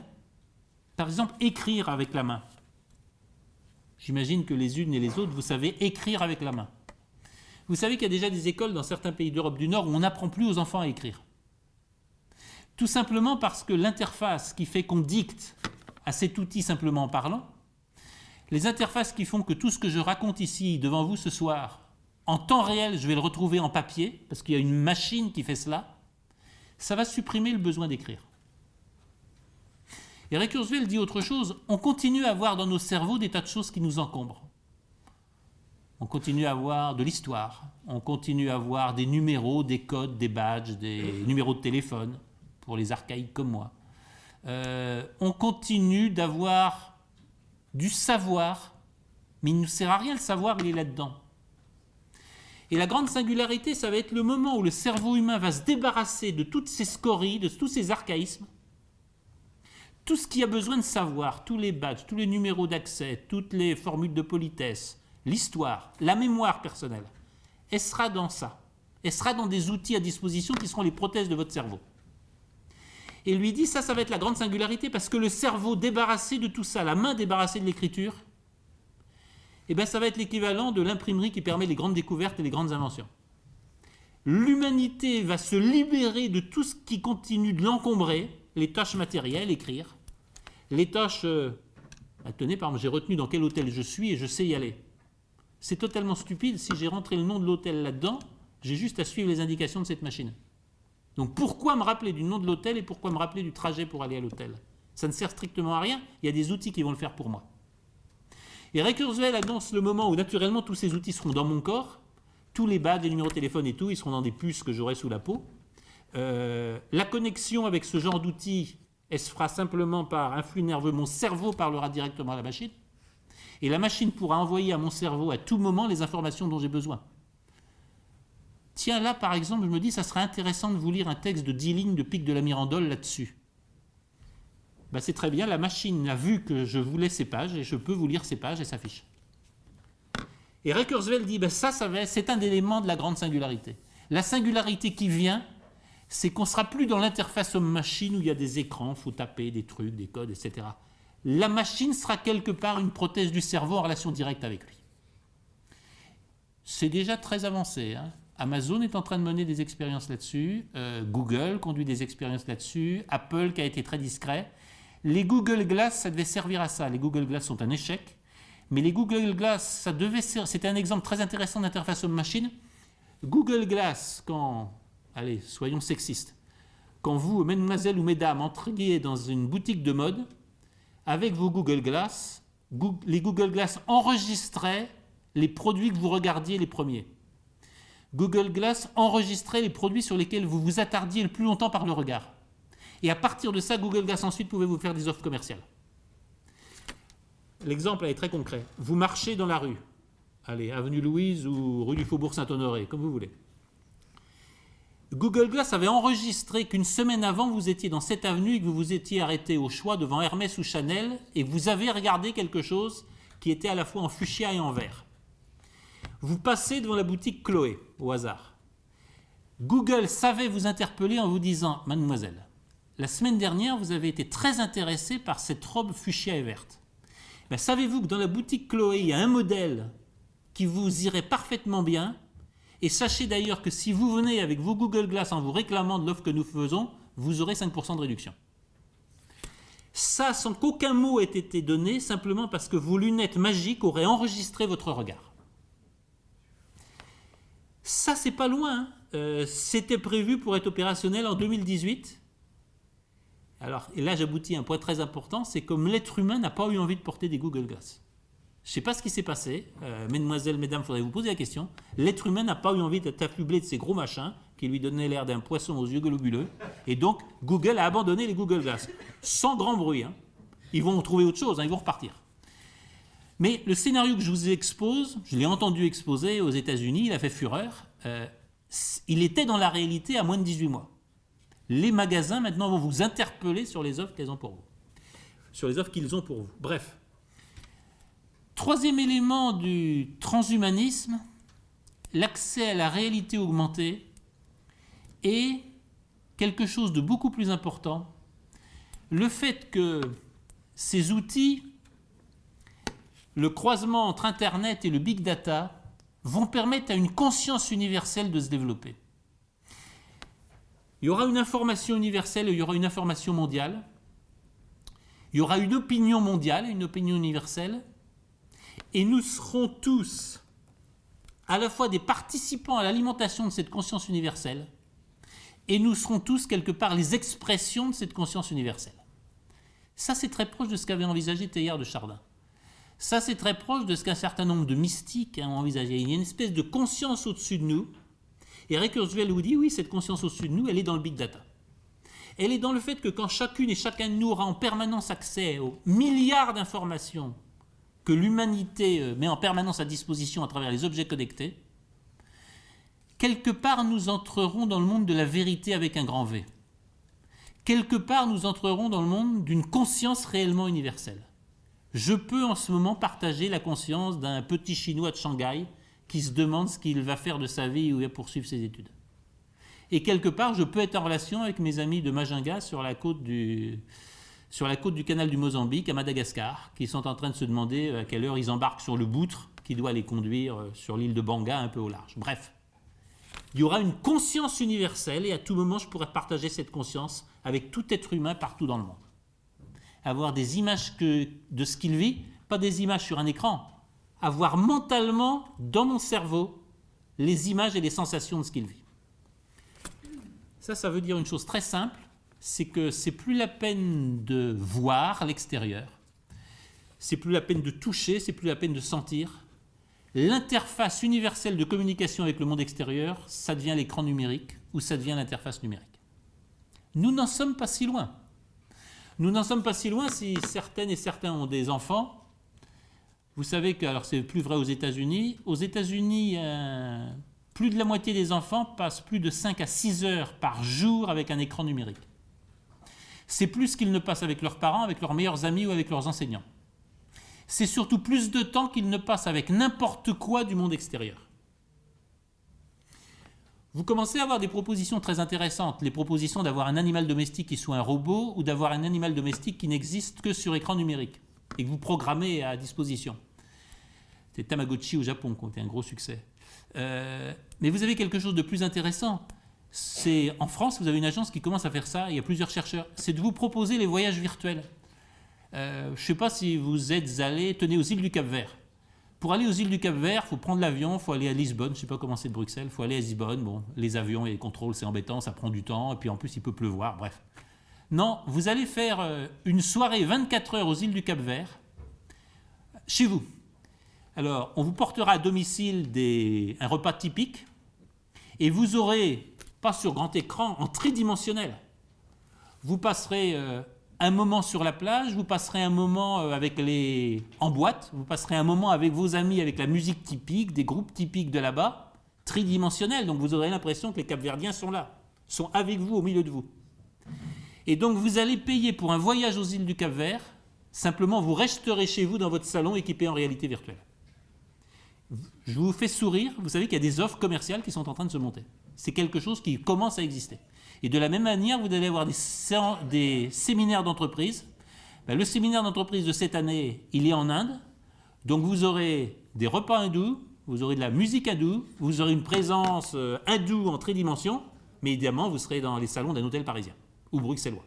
par exemple écrire avec la main. J'imagine que les unes et les autres, vous savez écrire avec la main. Vous savez qu'il y a déjà des écoles dans certains pays d'Europe du Nord où on n'apprend plus aux enfants à écrire. Tout simplement parce que l'interface qui fait qu'on dicte à cet outil simplement en parlant, les interfaces qui font que tout ce que je raconte ici devant vous ce soir, en temps réel, je vais le retrouver en papier, parce qu'il y a une machine qui fait cela, ça va supprimer le besoin d'écrire. Et Ray Kurzweil dit autre chose, on continue à avoir dans nos cerveaux des tas de choses qui nous encombrent. On continue à avoir de l'histoire, on continue à avoir des numéros, des codes, des badges, des numéros de téléphone, pour les archaïques comme moi. On continue d'avoir du savoir, mais il ne nous sert à rien le savoir, il est là-dedans. Et la grande singularité, ça va être le moment où le cerveau humain va se débarrasser de toutes ces scories, de tous ces archaïsmes, tout ce qui a besoin de savoir, tous les badges, tous les numéros d'accès, toutes les formules de politesse, l'histoire, la mémoire personnelle, elle sera dans ça. Elle sera dans des outils à disposition qui seront les prothèses de votre cerveau. Et lui dit, ça va être la grande singularité, parce que le cerveau débarrassé de tout ça, la main débarrassée de l'écriture, eh bien ça va être l'équivalent de l'imprimerie qui permet les grandes découvertes et les grandes inventions. L'humanité va se libérer de tout ce qui continue de l'encombrer, les tâches matérielles, écrire, les tâches, tenez, par exemple, j'ai retenu dans quel hôtel je suis et je sais y aller. C'est totalement stupide, si j'ai rentré le nom de l'hôtel là-dedans, j'ai juste à suivre les indications de cette machine. Donc pourquoi me rappeler du nom de l'hôtel et pourquoi me rappeler du trajet pour aller à l'hôtel? Ça ne sert strictement à rien, il y a des outils qui vont le faire pour moi. Et Ray Kurzweil annonce le moment où naturellement tous ces outils seront dans mon corps, tous les badges, les numéros de téléphone et tout, ils seront dans des puces que j'aurai sous la peau. La connexion avec ce genre d'outils, elle se fera simplement par un flux nerveux, mon cerveau parlera directement à la machine, et la machine pourra envoyer à mon cerveau à tout moment les informations dont j'ai besoin. Tiens, là, par exemple, je me dis, ça serait intéressant de vous lire un texte de 10 lignes de Pic de la Mirandole là-dessus. Ben, c'est très bien, la machine a vu que je voulais ces pages et je peux vous lire ces pages et ça affiche. Et Ray Kurzweil dit, ben c'est un élément de la grande singularité. La singularité qui vient, c'est qu'on ne sera plus dans l'interface homme-machine où il y a des écrans, il faut taper des trucs, des codes, etc. La machine sera quelque part une prothèse du cerveau en relation directe avec lui. C'est déjà très avancé. Hein. Amazon est en train de mener des expériences là-dessus, Google conduit des expériences là-dessus, Apple qui a été très discret. Les Google Glass, ça devait servir à ça. Les Google Glass sont un échec. Mais les Google Glass, c'était un exemple très intéressant d'interface homme-machine. Google Glass, allez, soyons sexistes, quand vous, mesdemoiselles ou mesdames, entriez dans une boutique de mode, avec vos Google Glass, les Google Glass enregistraient les produits que vous regardiez les premiers. Google Glass enregistrait les produits sur lesquels vous vous attardiez le plus longtemps par le regard. Et à partir de ça, Google Glass ensuite pouvait vous faire des offres commerciales. L'exemple est très concret. Vous marchez dans la rue, allez, avenue Louise ou rue du Faubourg Saint-Honoré, comme vous voulez. Google Glass avait enregistré qu'une semaine avant, vous étiez dans cette avenue et que vous vous étiez arrêté au choix devant Hermès ou Chanel et vous avez regardé quelque chose qui était à la fois en fuchsia et en vert. Vous passez devant la boutique Chloé, au hasard. Google savait vous interpeller en vous disant « Mademoiselle, la semaine dernière, vous avez été très intéressée par cette robe fuchsia et verte. Ben, savez-vous que dans la boutique Chloé, il y a un modèle qui vous irait parfaitement bien. Et sachez d'ailleurs que si vous venez avec vos Google Glass en vous réclamant de l'offre que nous faisons, vous aurez 5% de réduction. » Ça, sans qu'aucun mot ait été donné, simplement parce que vos lunettes magiques auraient enregistré votre regard. Ça, c'est pas loin. C'était prévu pour être opérationnel en 2018. Alors, et là, j'aboutis à un point très important, c'est comme l'être humain n'a pas eu envie de porter des Google Glass. Je ne sais pas ce qui s'est passé. Mesdemoiselles, mesdames, il faudrait vous poser la question. L'être humain n'a pas eu envie d'être affublé de ces gros machins qui lui donnaient l'air d'un poisson aux yeux globuleux. Et donc, Google a abandonné les Google Glass. Sans grand bruit. Hein. Ils vont trouver autre chose, hein, ils vont repartir. Mais le scénario que je vous expose, je l'ai entendu exposer aux États-Unis, il a fait fureur. Il était dans la réalité à moins de 18 mois. Les magasins, maintenant, vont vous interpeller sur les offres qu'ils ont pour vous. Sur les offres qu'ils ont pour vous. Bref. Troisième élément du transhumanisme, l'accès à la réalité augmentée et quelque chose de beaucoup plus important, le fait que ces outils, le croisement entre Internet et le big data, vont permettre à une conscience universelle de se développer. Il y aura une information universelle et il y aura une information mondiale. Il y aura une opinion mondiale et une opinion universelle. Et nous serons tous à la fois des participants à l'alimentation de cette conscience universelle et nous serons tous quelque part les expressions de cette conscience universelle. Ça, c'est très proche de ce qu'avait envisagé Teilhard de Chardin. Ça, c'est très proche de ce qu'un certain nombre de mystiques ont envisagé. Il y a une espèce de conscience au-dessus de nous. Et Ray Kurzweil vous dit, oui, cette conscience au-dessus de nous, elle est dans le big data. Elle est dans le fait que quand chacune et chacun de nous aura en permanence accès aux milliards d'informations que l'humanité met en permanence à disposition à travers les objets connectés, quelque part nous entrerons dans le monde de la vérité avec un grand V. Quelque part nous entrerons dans le monde d'une conscience réellement universelle. Je peux en ce moment partager la conscience d'un petit Chinois de Shanghai qui se demande ce qu'il va faire de sa vie ou il va poursuivre ses études. Et quelque part, je peux être en relation avec mes amis de Majinga sur la côte du canal du Mozambique, à Madagascar, qui sont en train de se demander à quelle heure ils embarquent sur le boutre qui doit les conduire sur l'île de Banga, un peu au large. Bref, il y aura une conscience universelle et à tout moment, je pourrai partager cette conscience avec tout être humain partout dans le monde. Avoir des images de ce qu'il vit, pas des images sur un écran, avoir mentalement, dans mon cerveau, les images et les sensations de ce qu'il vit. Ça veut dire une chose très simple, c'est que c'est plus la peine de voir l'extérieur, c'est plus la peine de toucher, c'est plus la peine de sentir. L'interface universelle de communication avec le monde extérieur, ça devient l'écran numérique ou ça devient l'interface numérique. Nous n'en sommes pas si loin. Nous n'en sommes pas si loin si certaines et certains ont des enfants. Vous savez que, alors c'est plus vrai aux États-Unis, plus de la moitié des enfants passent plus de 5 à 6 heures par jour avec un écran numérique. C'est plus qu'ils ne passent avec leurs parents, avec leurs meilleurs amis ou avec leurs enseignants. C'est surtout plus de temps qu'ils ne passent avec n'importe quoi du monde extérieur. Vous commencez à avoir des propositions très intéressantes. Les propositions d'avoir un animal domestique qui soit un robot ou d'avoir un animal domestique qui n'existe que sur écran numérique et que vous programmez à disposition. C'est Tamagotchi au Japon qui ont été un gros succès. Mais vous avez quelque chose de plus intéressant. C'est en France, vous avez une agence qui commence à faire ça, il y a plusieurs chercheurs. C'est de vous proposer les voyages virtuels. Je ne sais pas si vous êtes allé, tenez, aux îles du Cap-Vert. Pour aller aux îles du Cap-Vert, il faut prendre l'avion, il faut aller à Lisbonne, je ne sais pas comment c'est de Bruxelles, il faut aller à Lisbonne. Bon, les avions et les contrôles, c'est embêtant, ça prend du temps, et puis en plus, il peut pleuvoir, bref. Non, vous allez faire une soirée 24 heures aux îles du Cap-Vert, chez vous. Alors, on vous portera à domicile un repas typique, et vous aurez, pas sur grand écran, en tridimensionnel. Vous passerez un moment sur la plage, vous passerez un moment en boîte, vous passerez un moment avec vos amis, avec la musique typique, des groupes typiques de là-bas, tridimensionnel. Donc vous aurez l'impression que les Capverdiens sont là, sont avec vous, au milieu de vous. Et donc vous allez payer pour un voyage aux îles du Cap-Vert, simplement vous resterez chez vous dans votre salon équipé en réalité virtuelle. Je vous fais sourire, vous savez qu'il y a des offres commerciales qui sont en train de se monter. C'est quelque chose qui commence à exister. Et de la même manière, vous allez avoir des séminaires d'entreprise. Le séminaire d'entreprise de cette année, il est en Inde. Donc vous aurez des repas hindous, vous aurez de la musique hindoue, vous aurez une présence hindoue en tridimension, mais évidemment, vous serez dans les salons d'un hôtel parisien ou bruxellois.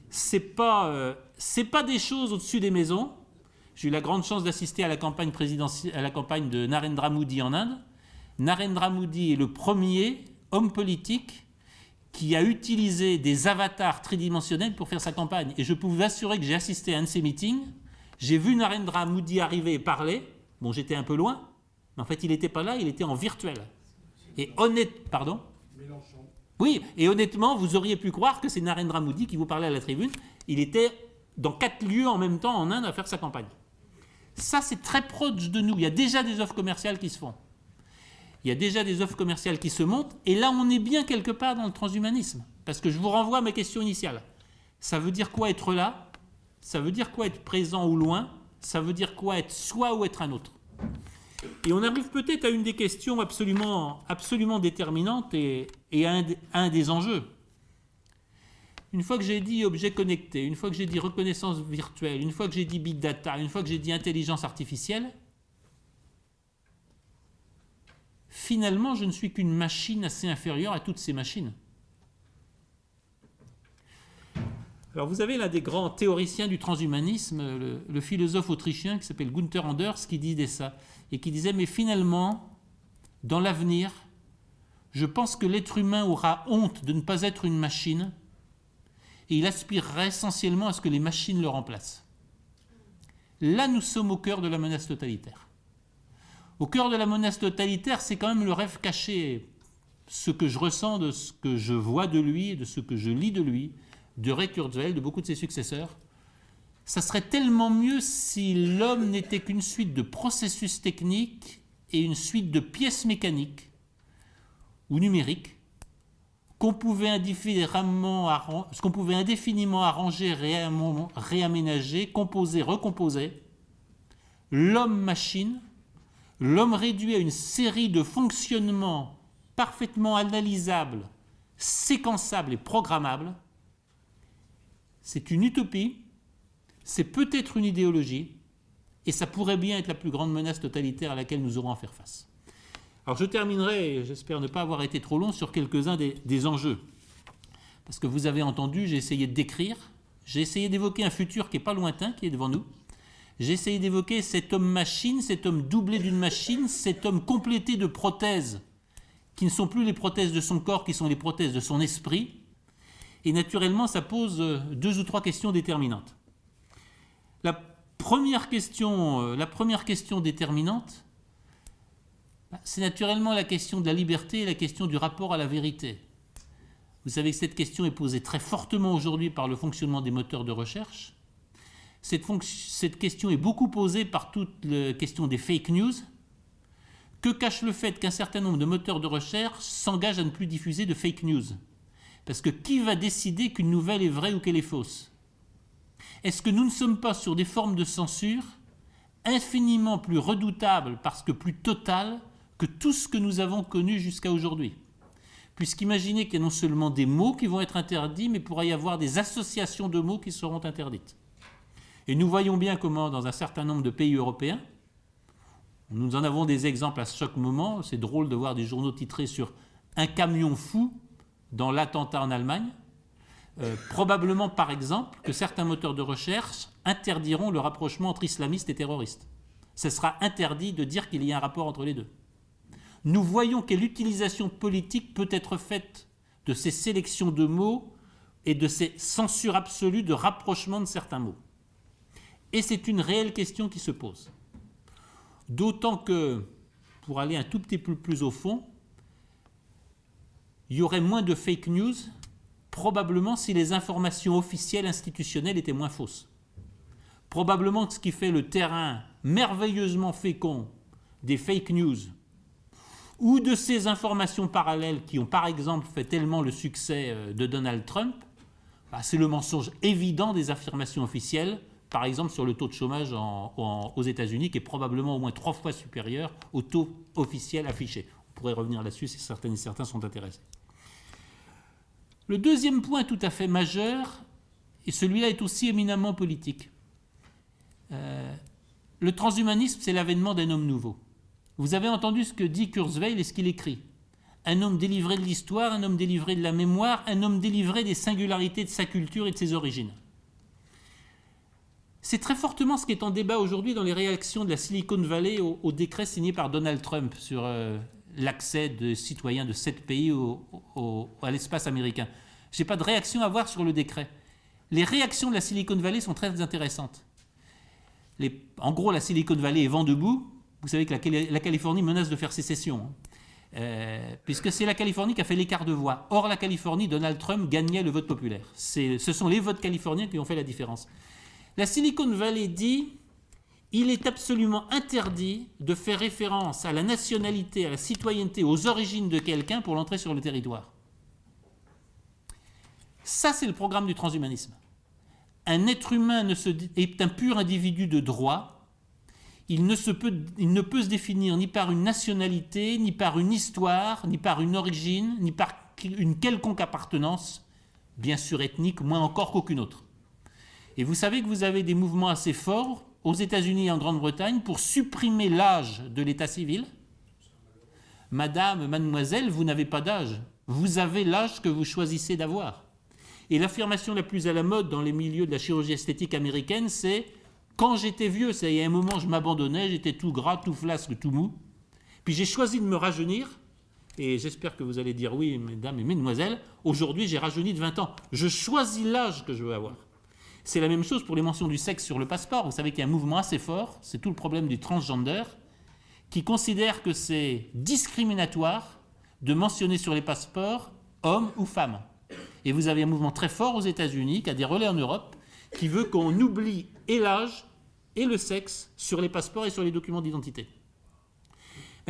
C'est pas des choses au-dessus des maisons. J'ai eu la grande chance d'assister à la campagne présidentielle, à la campagne de Narendra Modi en Inde. Narendra Modi est le premier homme politique qui a utilisé des avatars tridimensionnels pour faire sa campagne. Et je peux vous assurer que j'ai assisté à un de ces meetings. J'ai vu Narendra Modi arriver et parler. Bon, j'étais un peu loin, mais en fait, il n'était pas là, il était en virtuel. Et Pardon ? Mélenchon. Oui, et honnêtement, vous auriez pu croire que c'est Narendra Modi qui vous parlait à la tribune. Il était dans 4 lieux en même temps en Inde à faire sa campagne. Ça, c'est très proche de nous. Il y a déjà des offres commerciales qui se font. Il y a déjà des offres commerciales qui se montent, et là, on est bien quelque part dans le transhumanisme. Parce que je vous renvoie à ma question initiale. Ça veut dire quoi être là ? Ça veut dire quoi être présent ou loin ? Ça veut dire quoi être soi ou être un autre ? Et on arrive peut-être à une des questions absolument déterminantes et à un des enjeux. Une fois que j'ai dit objet connecté, une fois que j'ai dit reconnaissance virtuelle, une fois que j'ai dit big data, une fois que j'ai dit intelligence artificielle, finalement, je ne suis qu'une machine assez inférieure à toutes ces machines. Alors, vous avez l'un des grands théoriciens du transhumanisme, le philosophe autrichien qui s'appelle Günther Anders, qui disait ça, et qui disait, mais finalement, dans l'avenir, je pense que l'être humain aura honte de ne pas être une machine, et il aspirerait essentiellement à ce que les machines le remplacent. Là, nous sommes au cœur de la menace totalitaire. Au cœur de la menace totalitaire, c'est quand même le rêve caché, ce que je ressens de ce que je vois de lui, de ce que je lis de lui, de Ray Kurzweil, de beaucoup de ses successeurs. Ça serait tellement mieux si l'homme n'était qu'une suite de processus techniques et une suite de pièces mécaniques ou numériques qu'on pouvait indéfiniment arranger, réaménager, composer, recomposer. L'homme-machine, l'homme réduit à une série de fonctionnements parfaitement analysables, séquençables et programmables, c'est une utopie, c'est peut-être une idéologie, et ça pourrait bien être la plus grande menace totalitaire à laquelle nous aurons à faire face. Alors je terminerai, j'espère ne pas avoir été trop long, sur quelques-uns des enjeux. Parce que vous avez entendu, j'ai essayé de décrire, j'ai essayé d'évoquer un futur qui n'est pas lointain, qui est devant nous. J'ai essayé d'évoquer cet homme-machine, cet homme doublé d'une machine, cet homme complété de prothèses, qui ne sont plus les prothèses de son corps, qui sont les prothèses de son esprit. Et naturellement, ça pose 2 ou 3 questions déterminantes. La première question déterminante, c'est naturellement la question de la liberté et la question du rapport à la vérité. Vous savez que cette question est posée très fortement aujourd'hui par le fonctionnement des moteurs de recherche. Cette question est beaucoup posée par toute la question des fake news. Que cache le fait qu'un certain nombre de moteurs de recherche s'engagent à ne plus diffuser de fake news ? Parce que qui va décider qu'une nouvelle est vraie ou qu'elle est fausse? Est-ce que nous ne sommes pas sur des formes de censure infiniment plus redoutables parce que plus totales que tout ce que nous avons connu jusqu'à aujourd'hui? Puisqu'imaginez qu'il y a non seulement des mots qui vont être interdits, mais il pourra y avoir des associations de mots qui seront interdites. Et nous voyons bien comment, dans un certain nombre de pays européens, nous en avons des exemples à chaque moment, c'est drôle de voir des journaux titrés sur un camion fou dans l'attentat en Allemagne, probablement par exemple que certains moteurs de recherche interdiront le rapprochement entre islamistes et terroristes. Ce sera interdit de dire qu'il y a un rapport entre les deux. Nous voyons que l'utilisation politique peut être faite de ces sélections de mots et de ces censures absolues de rapprochement de certains mots. Et c'est une réelle question qui se pose. D'autant que, pour aller un tout petit peu plus au fond, il y aurait moins de fake news, probablement si les informations officielles institutionnelles étaient moins fausses. Probablement que ce qui fait le terrain merveilleusement fécond des fake news ou de ces informations parallèles qui ont par exemple fait tellement le succès de Donald Trump, c'est le mensonge évident des affirmations officielles, par exemple sur le taux de chômage aux États-Unis, qui est probablement au moins 3 fois supérieur au taux officiel affiché. On pourrait revenir là-dessus si certaines et certains sont intéressés. Le deuxième point tout à fait majeur, et celui-là est aussi éminemment politique, le transhumanisme, c'est l'avènement d'un homme nouveau. Vous avez entendu ce que dit Kurzweil et ce qu'il écrit. Un homme délivré de l'histoire, un homme délivré de la mémoire, un homme délivré des singularités de sa culture et de ses origines. C'est très fortement ce qui est en débat aujourd'hui dans les réactions de la Silicon Valley au décret signé par Donald Trump sur l'accès des citoyens de 7 pays à l'espace américain. Je n'ai pas de réaction à avoir sur le décret. Les réactions de la Silicon Valley sont très intéressantes. En gros, la Silicon Valley est vent debout. Vous savez que la Californie menace de faire sécession, puisque c'est la Californie qui a fait l'écart de voix. Or, la Californie, Donald Trump gagnait le vote populaire. Ce sont les votes californiens qui ont fait la différence. La Silicon Valley dit « Il est absolument interdit de faire référence à la nationalité, à la citoyenneté, aux origines de quelqu'un pour l'entrée sur le territoire. » Ça, c'est le programme du transhumanisme. Un être humain est un pur individu de droit. Il ne peut se définir ni par une nationalité, ni par une histoire, ni par une origine, ni par une quelconque appartenance, bien sûr ethnique, moins encore qu'aucune autre. Et vous savez que vous avez des mouvements assez forts aux États-Unis et en Grande-Bretagne pour supprimer l'âge de l'état civil. Madame, mademoiselle, vous n'avez pas d'âge. Vous avez l'âge que vous choisissez d'avoir. Et l'affirmation la plus à la mode dans les milieux de la chirurgie esthétique américaine, c'est « Quand j'étais vieux, ça y est, à un moment, je m'abandonnais, j'étais tout gras, tout flasque, tout mou. Puis j'ai choisi de me rajeunir. Et j'espère que vous allez dire oui, mesdames et mesdemoiselles, aujourd'hui, j'ai rajeuni de 20 ans. Je choisis l'âge que je veux avoir. » C'est la même chose pour les mentions du sexe sur le passeport. Vous savez qu'il y a un mouvement assez fort, c'est tout le problème du transgender, qui considère que c'est discriminatoire de mentionner sur les passeports homme ou femme. Et vous avez un mouvement très fort aux États-Unis, qui a des relais en Europe, qui veut qu'on oublie et l'âge et le sexe sur les passeports et sur les documents d'identité.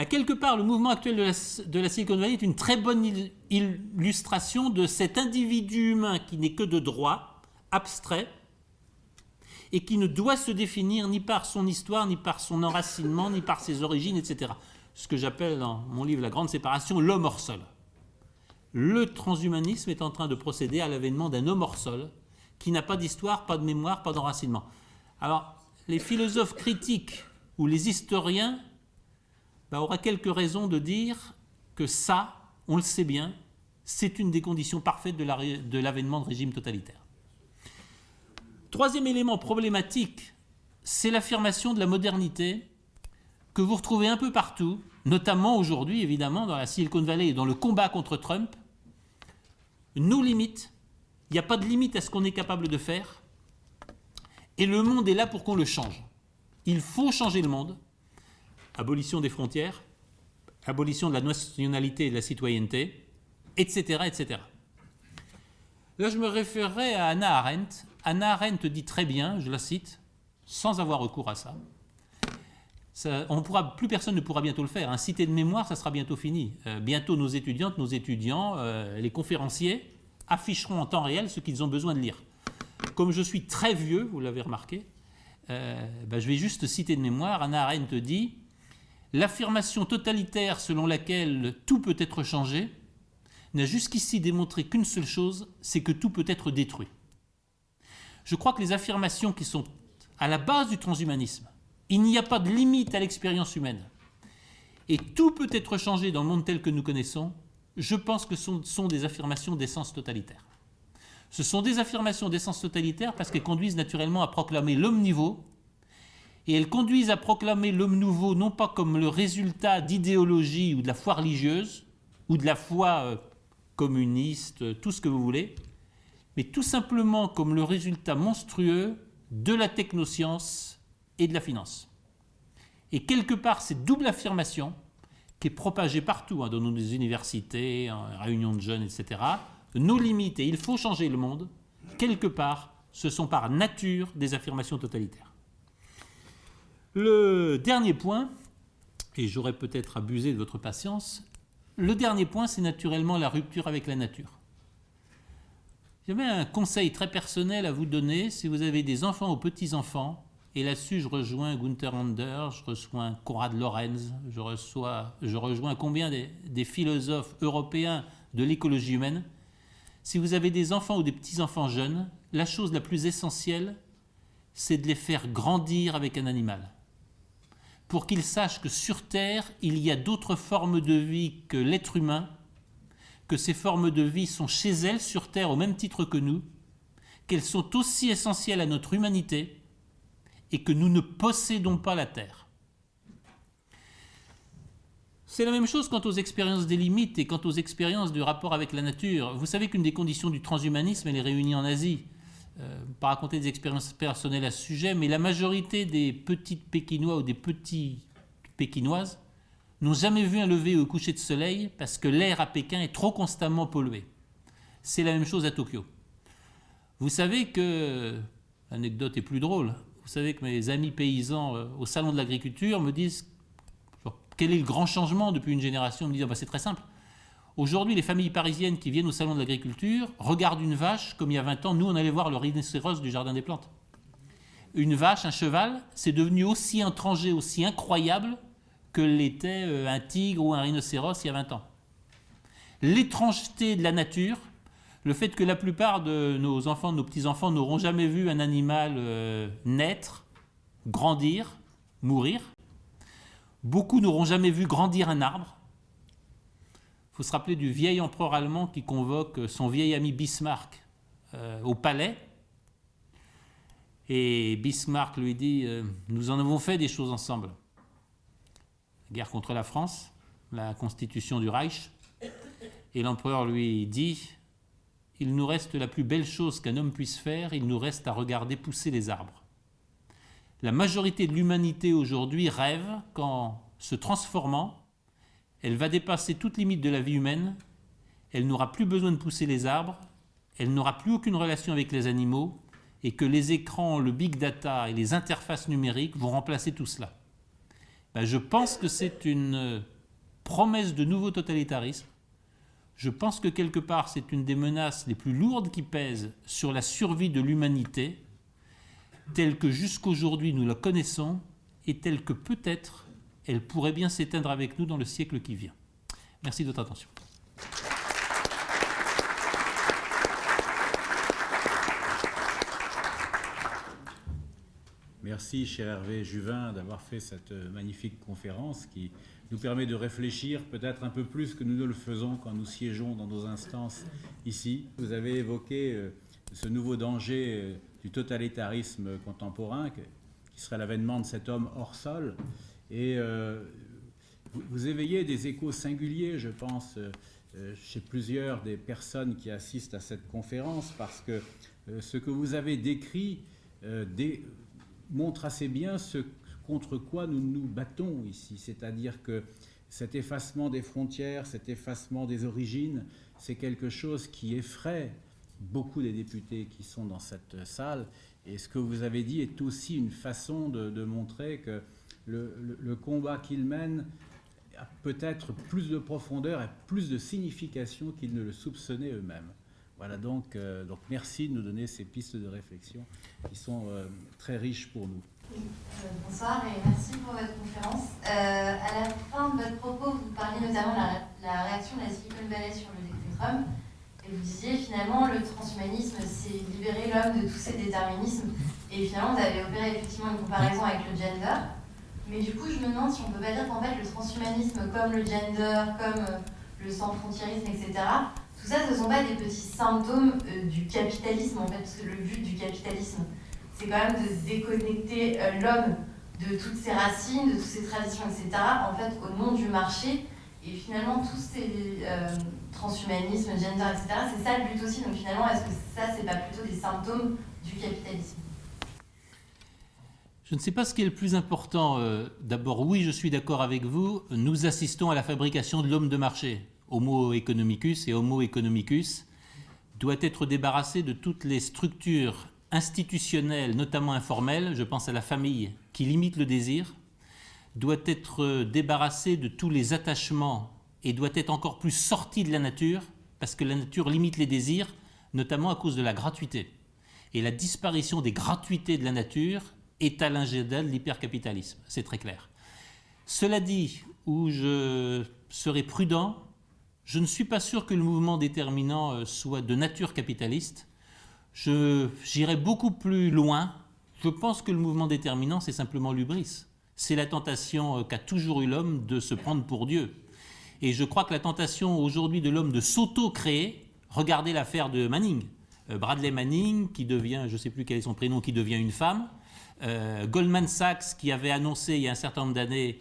Quelque part, le mouvement actuel de la Silicon Valley est une très bonne illustration de cet individu humain qui n'est que de droit, abstrait, et qui ne doit se définir ni par son histoire, ni par son enracinement, ni par ses origines, etc. Ce que j'appelle dans mon livre La Grande Séparation, l'homme hors sol. Le transhumanisme est en train de procéder à l'avènement d'un homme hors sol qui n'a pas d'histoire, pas de mémoire, pas d'enracinement. Alors, les philosophes critiques ou les historiens aura quelques raisons de dire que ça, on le sait bien, c'est une des conditions parfaites de l'avènement de régimes totalitaires. Troisième élément problématique, c'est l'affirmation de la modernité que vous retrouvez un peu partout, notamment aujourd'hui, évidemment, dans la Silicon Valley et dans le combat contre Trump. Nos limites, il n'y a pas de limite à ce qu'on est capable de faire, et le monde est là pour qu'on le change. Il faut changer le monde. Abolition des frontières, abolition de la nationalité et de la citoyenneté, etc., etc. Là, je me référerai à Hannah Arendt. Hannah Arendt dit très bien, je la cite, sans avoir recours à ça, plus personne ne pourra bientôt le faire. Citer de mémoire, ça sera bientôt fini. Bientôt, nos étudiantes, nos étudiants, les conférenciers afficheront en temps réel ce qu'ils ont besoin de lire. Comme je suis très vieux, vous l'avez remarqué, je vais juste citer de mémoire. Hannah Arendt dit « L'affirmation totalitaire selon laquelle tout peut être changé n'a jusqu'ici démontré qu'une seule chose, c'est que tout peut être détruit. » Je crois que les affirmations qui sont à la base du transhumanisme, il n'y a pas de limite à l'expérience humaine, et tout peut être changé dans le monde tel que nous connaissons, je pense que ce sont des affirmations d'essence totalitaire. Ce sont des affirmations d'essence totalitaire parce qu'elles conduisent naturellement à proclamer l'homme nouveau, et elles conduisent à proclamer l'homme nouveau non pas comme le résultat d'idéologie ou de la foi religieuse, ou de la foi communiste, tout ce que vous voulez, mais tout simplement comme le résultat monstrueux de la technoscience et de la finance. Et quelque part, cette double affirmation, qui est propagée partout, dans nos universités, en réunions de jeunes, etc., nos limites, et il faut changer le monde, quelque part, ce sont par nature des affirmations totalitaires. Le dernier point, et j'aurais peut-être abusé de votre patience, le dernier point, c'est naturellement la rupture avec la nature. J'avais un conseil très personnel à vous donner si vous avez des enfants ou petits-enfants, et là-dessus je rejoins Gunther Anders, je rejoins Konrad Lorenz, je rejoins combien des philosophes européens de l'écologie humaine. Si vous avez des enfants ou des petits-enfants jeunes, la chose la plus essentielle, c'est de les faire grandir avec un animal. Pour qu'ils sachent que sur Terre, il y a d'autres formes de vie que l'être humain, que ces formes de vie sont chez elles sur Terre au même titre que nous, qu'elles sont aussi essentielles à notre humanité et que nous ne possédons pas la Terre. C'est la même chose quant aux expériences des limites et quant aux expériences du rapport avec la nature. Vous savez qu'une des conditions du transhumanisme, elle est réunie en Asie. Pas raconter des expériences personnelles à ce sujet, mais la majorité des petites Pékinois ou des petites Pékinoises n'ont jamais vu un lever ou un coucher de soleil parce que l'air à Pékin est trop constamment pollué. C'est la même chose à Tokyo. Vous savez que, l'anecdote est plus drôle, vous savez que mes amis paysans au salon de l'agriculture me disent quel est le grand changement depuis une génération. Ils me disent c'est très simple. Aujourd'hui, les familles parisiennes qui viennent au salon de l'agriculture regardent une vache comme il y a 20 ans, nous on allait voir le rhinocéros du jardin des plantes. Une vache, un cheval, c'est devenu aussi étranger, aussi incroyable que l'était un tigre ou un rhinocéros il y a 20 ans. L'étrangeté de la nature, le fait que la plupart de nos enfants, de nos petits-enfants n'auront jamais vu un animal naître, grandir, mourir. Beaucoup n'auront jamais vu grandir un arbre. Il faut se rappeler du vieil empereur allemand qui convoque son vieil ami Bismarck au palais. Et Bismarck lui dit nous en avons fait des choses ensemble. Guerre contre la France, la constitution du Reich. Et l'empereur lui dit il nous reste la plus belle chose qu'un homme puisse faire, il nous reste à regarder pousser les arbres. La majorité de l'humanité aujourd'hui rêve qu'en se transformant, elle va dépasser toute limite de la vie humaine, elle n'aura plus besoin de pousser les arbres, elle n'aura plus aucune relation avec les animaux, et que les écrans, le big data et les interfaces numériques vont remplacer tout cela. Je pense que c'est une promesse de nouveau totalitarisme. Je pense que quelque part, c'est une des menaces les plus lourdes qui pèsent sur la survie de l'humanité, telle que jusqu'aujourd'hui nous la connaissons, et telle que peut-être elle pourrait bien s'éteindre avec nous dans le siècle qui vient. Merci de votre attention. Merci, cher Hervé Juvin, d'avoir fait cette magnifique conférence qui nous permet de réfléchir peut-être un peu plus que nous ne le faisons quand nous siégeons dans nos instances ici. Vous avez évoqué ce nouveau danger du totalitarisme contemporain qui serait l'avènement de cet homme hors sol. Et vous éveillez des échos singuliers, je pense, chez plusieurs des personnes qui assistent à cette conférence, parce que ce que vous avez décrit montre assez bien ce contre quoi nous nous battons ici. C'est-à-dire que cet effacement des frontières, cet effacement des origines, c'est quelque chose qui effraie beaucoup des députés qui sont dans cette salle. Et ce que vous avez dit est aussi une façon de montrer que le combat qu'ils mènent a peut-être plus de profondeur et plus de signification qu'ils ne le soupçonnaient eux-mêmes. Voilà, donc merci de nous donner ces pistes de réflexion qui sont très riches pour nous. Bonsoir et merci pour votre conférence. À la fin de votre propos, vous parliez notamment de la réaction de la Silicon Valley sur le décret Trump. Et vous disiez finalement le transhumanisme, c'est libérer l'homme de tous ses déterminismes. Et finalement, vous avez opéré effectivement une comparaison avec le gender. Mais du coup, je me demande si on ne peut pas dire qu'en fait, le transhumanisme, comme le gender, comme le sans-frontiérisme, etc., tout ça, ce ne sont pas des petits symptômes du capitalisme, en fait, parce que le but du capitalisme, c'est quand même de déconnecter l'homme de toutes ses racines, de toutes ses traditions, etc., en fait, au nom du marché. Et finalement, tous ces transhumanismes, gender, etc., c'est ça le but aussi. Donc finalement, est-ce que ça, c'est pas plutôt des symptômes du capitalisme ? Je ne sais pas ce qui est le plus important. D'abord, oui, je suis d'accord avec vous. Nous assistons à la fabrication de l'homme de marché. Homo economicus et Homo economicus doit être débarrassé de toutes les structures institutionnelles, notamment informelles, je pense à la famille, qui limite le désir, doit être débarrassé de tous les attachements et doit être encore plus sorti de la nature, parce que la nature limite les désirs, notamment à cause de la gratuité. Et la disparition des gratuités de la nature est à l'agenda de l'hypercapitalisme, c'est très clair. Cela dit, où je serai prudent, je ne suis pas sûr que le mouvement déterminant soit de nature capitaliste. J'irai beaucoup plus loin. Je pense que le mouvement déterminant, c'est simplement l'hubris. C'est la tentation qu'a toujours eu l'homme de se prendre pour Dieu. Et je crois que la tentation aujourd'hui de l'homme de s'auto-créer, regardez l'affaire de Manning, Bradley Manning, qui devient, je ne sais plus quel est son prénom, qui devient une femme, Goldman Sachs, qui avait annoncé il y a un certain nombre d'années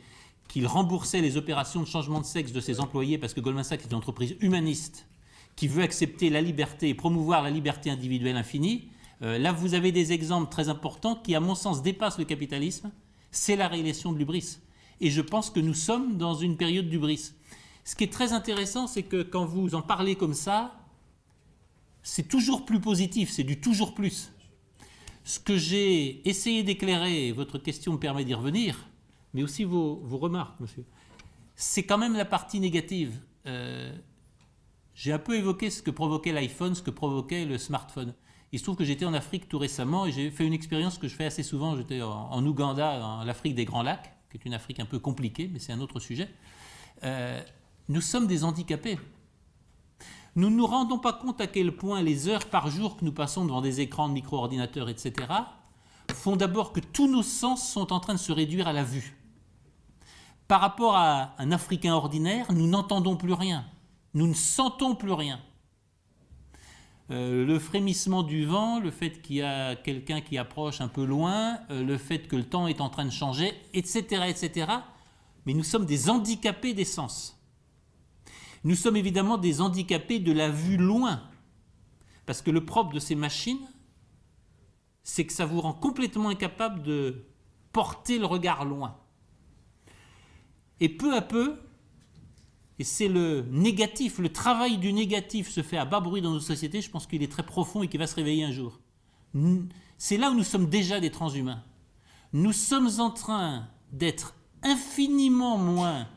qu'il remboursait les opérations de changement de sexe de ses employés parce que Goldman Sachs est une entreprise humaniste qui veut accepter la liberté et promouvoir la liberté individuelle infinie. Là, vous avez des exemples très importants qui, à mon sens, dépassent le capitalisme. C'est la réalisation de l'hubris. Et je pense que nous sommes dans une période d'hubris. Ce qui est très intéressant, c'est que quand vous en parlez comme ça, c'est toujours plus positif, c'est du toujours plus. Ce que j'ai essayé d'éclairer, votre question me permet d'y revenir, mais aussi vos remarques, monsieur, c'est quand même la partie négative. J'ai un peu évoqué ce que provoquait l'iPhone, ce que provoquait le smartphone. Il se trouve que j'étais en Afrique tout récemment et j'ai fait une expérience que je fais assez souvent. J'étais en Ouganda, dans l'Afrique des Grands Lacs, qui est une Afrique un peu compliquée, mais c'est un autre sujet. Nous sommes des handicapés. Nous ne nous rendons pas compte à quel point les heures par jour que nous passons devant des écrans de micro-ordinateurs, etc., font d'abord que tous nos sens sont en train de se réduire à la vue. Par rapport à un Africain ordinaire, nous n'entendons plus rien. Nous ne sentons plus rien. Le frémissement du vent, le fait qu'il y a quelqu'un qui approche un peu loin, le fait que le temps est en train de changer, etc., etc. Mais nous sommes des handicapés des sens. Nous sommes évidemment des handicapés de la vue loin. Parce que le propre de ces machines, c'est que ça vous rend complètement incapable de porter le regard loin. Et peu à peu, et c'est le négatif, le travail du négatif se fait à bas bruit dans nos sociétés, je pense qu'il est très profond et qu'il va se réveiller un jour. C'est là où nous sommes déjà des transhumains. Nous sommes en train d'être infiniment moins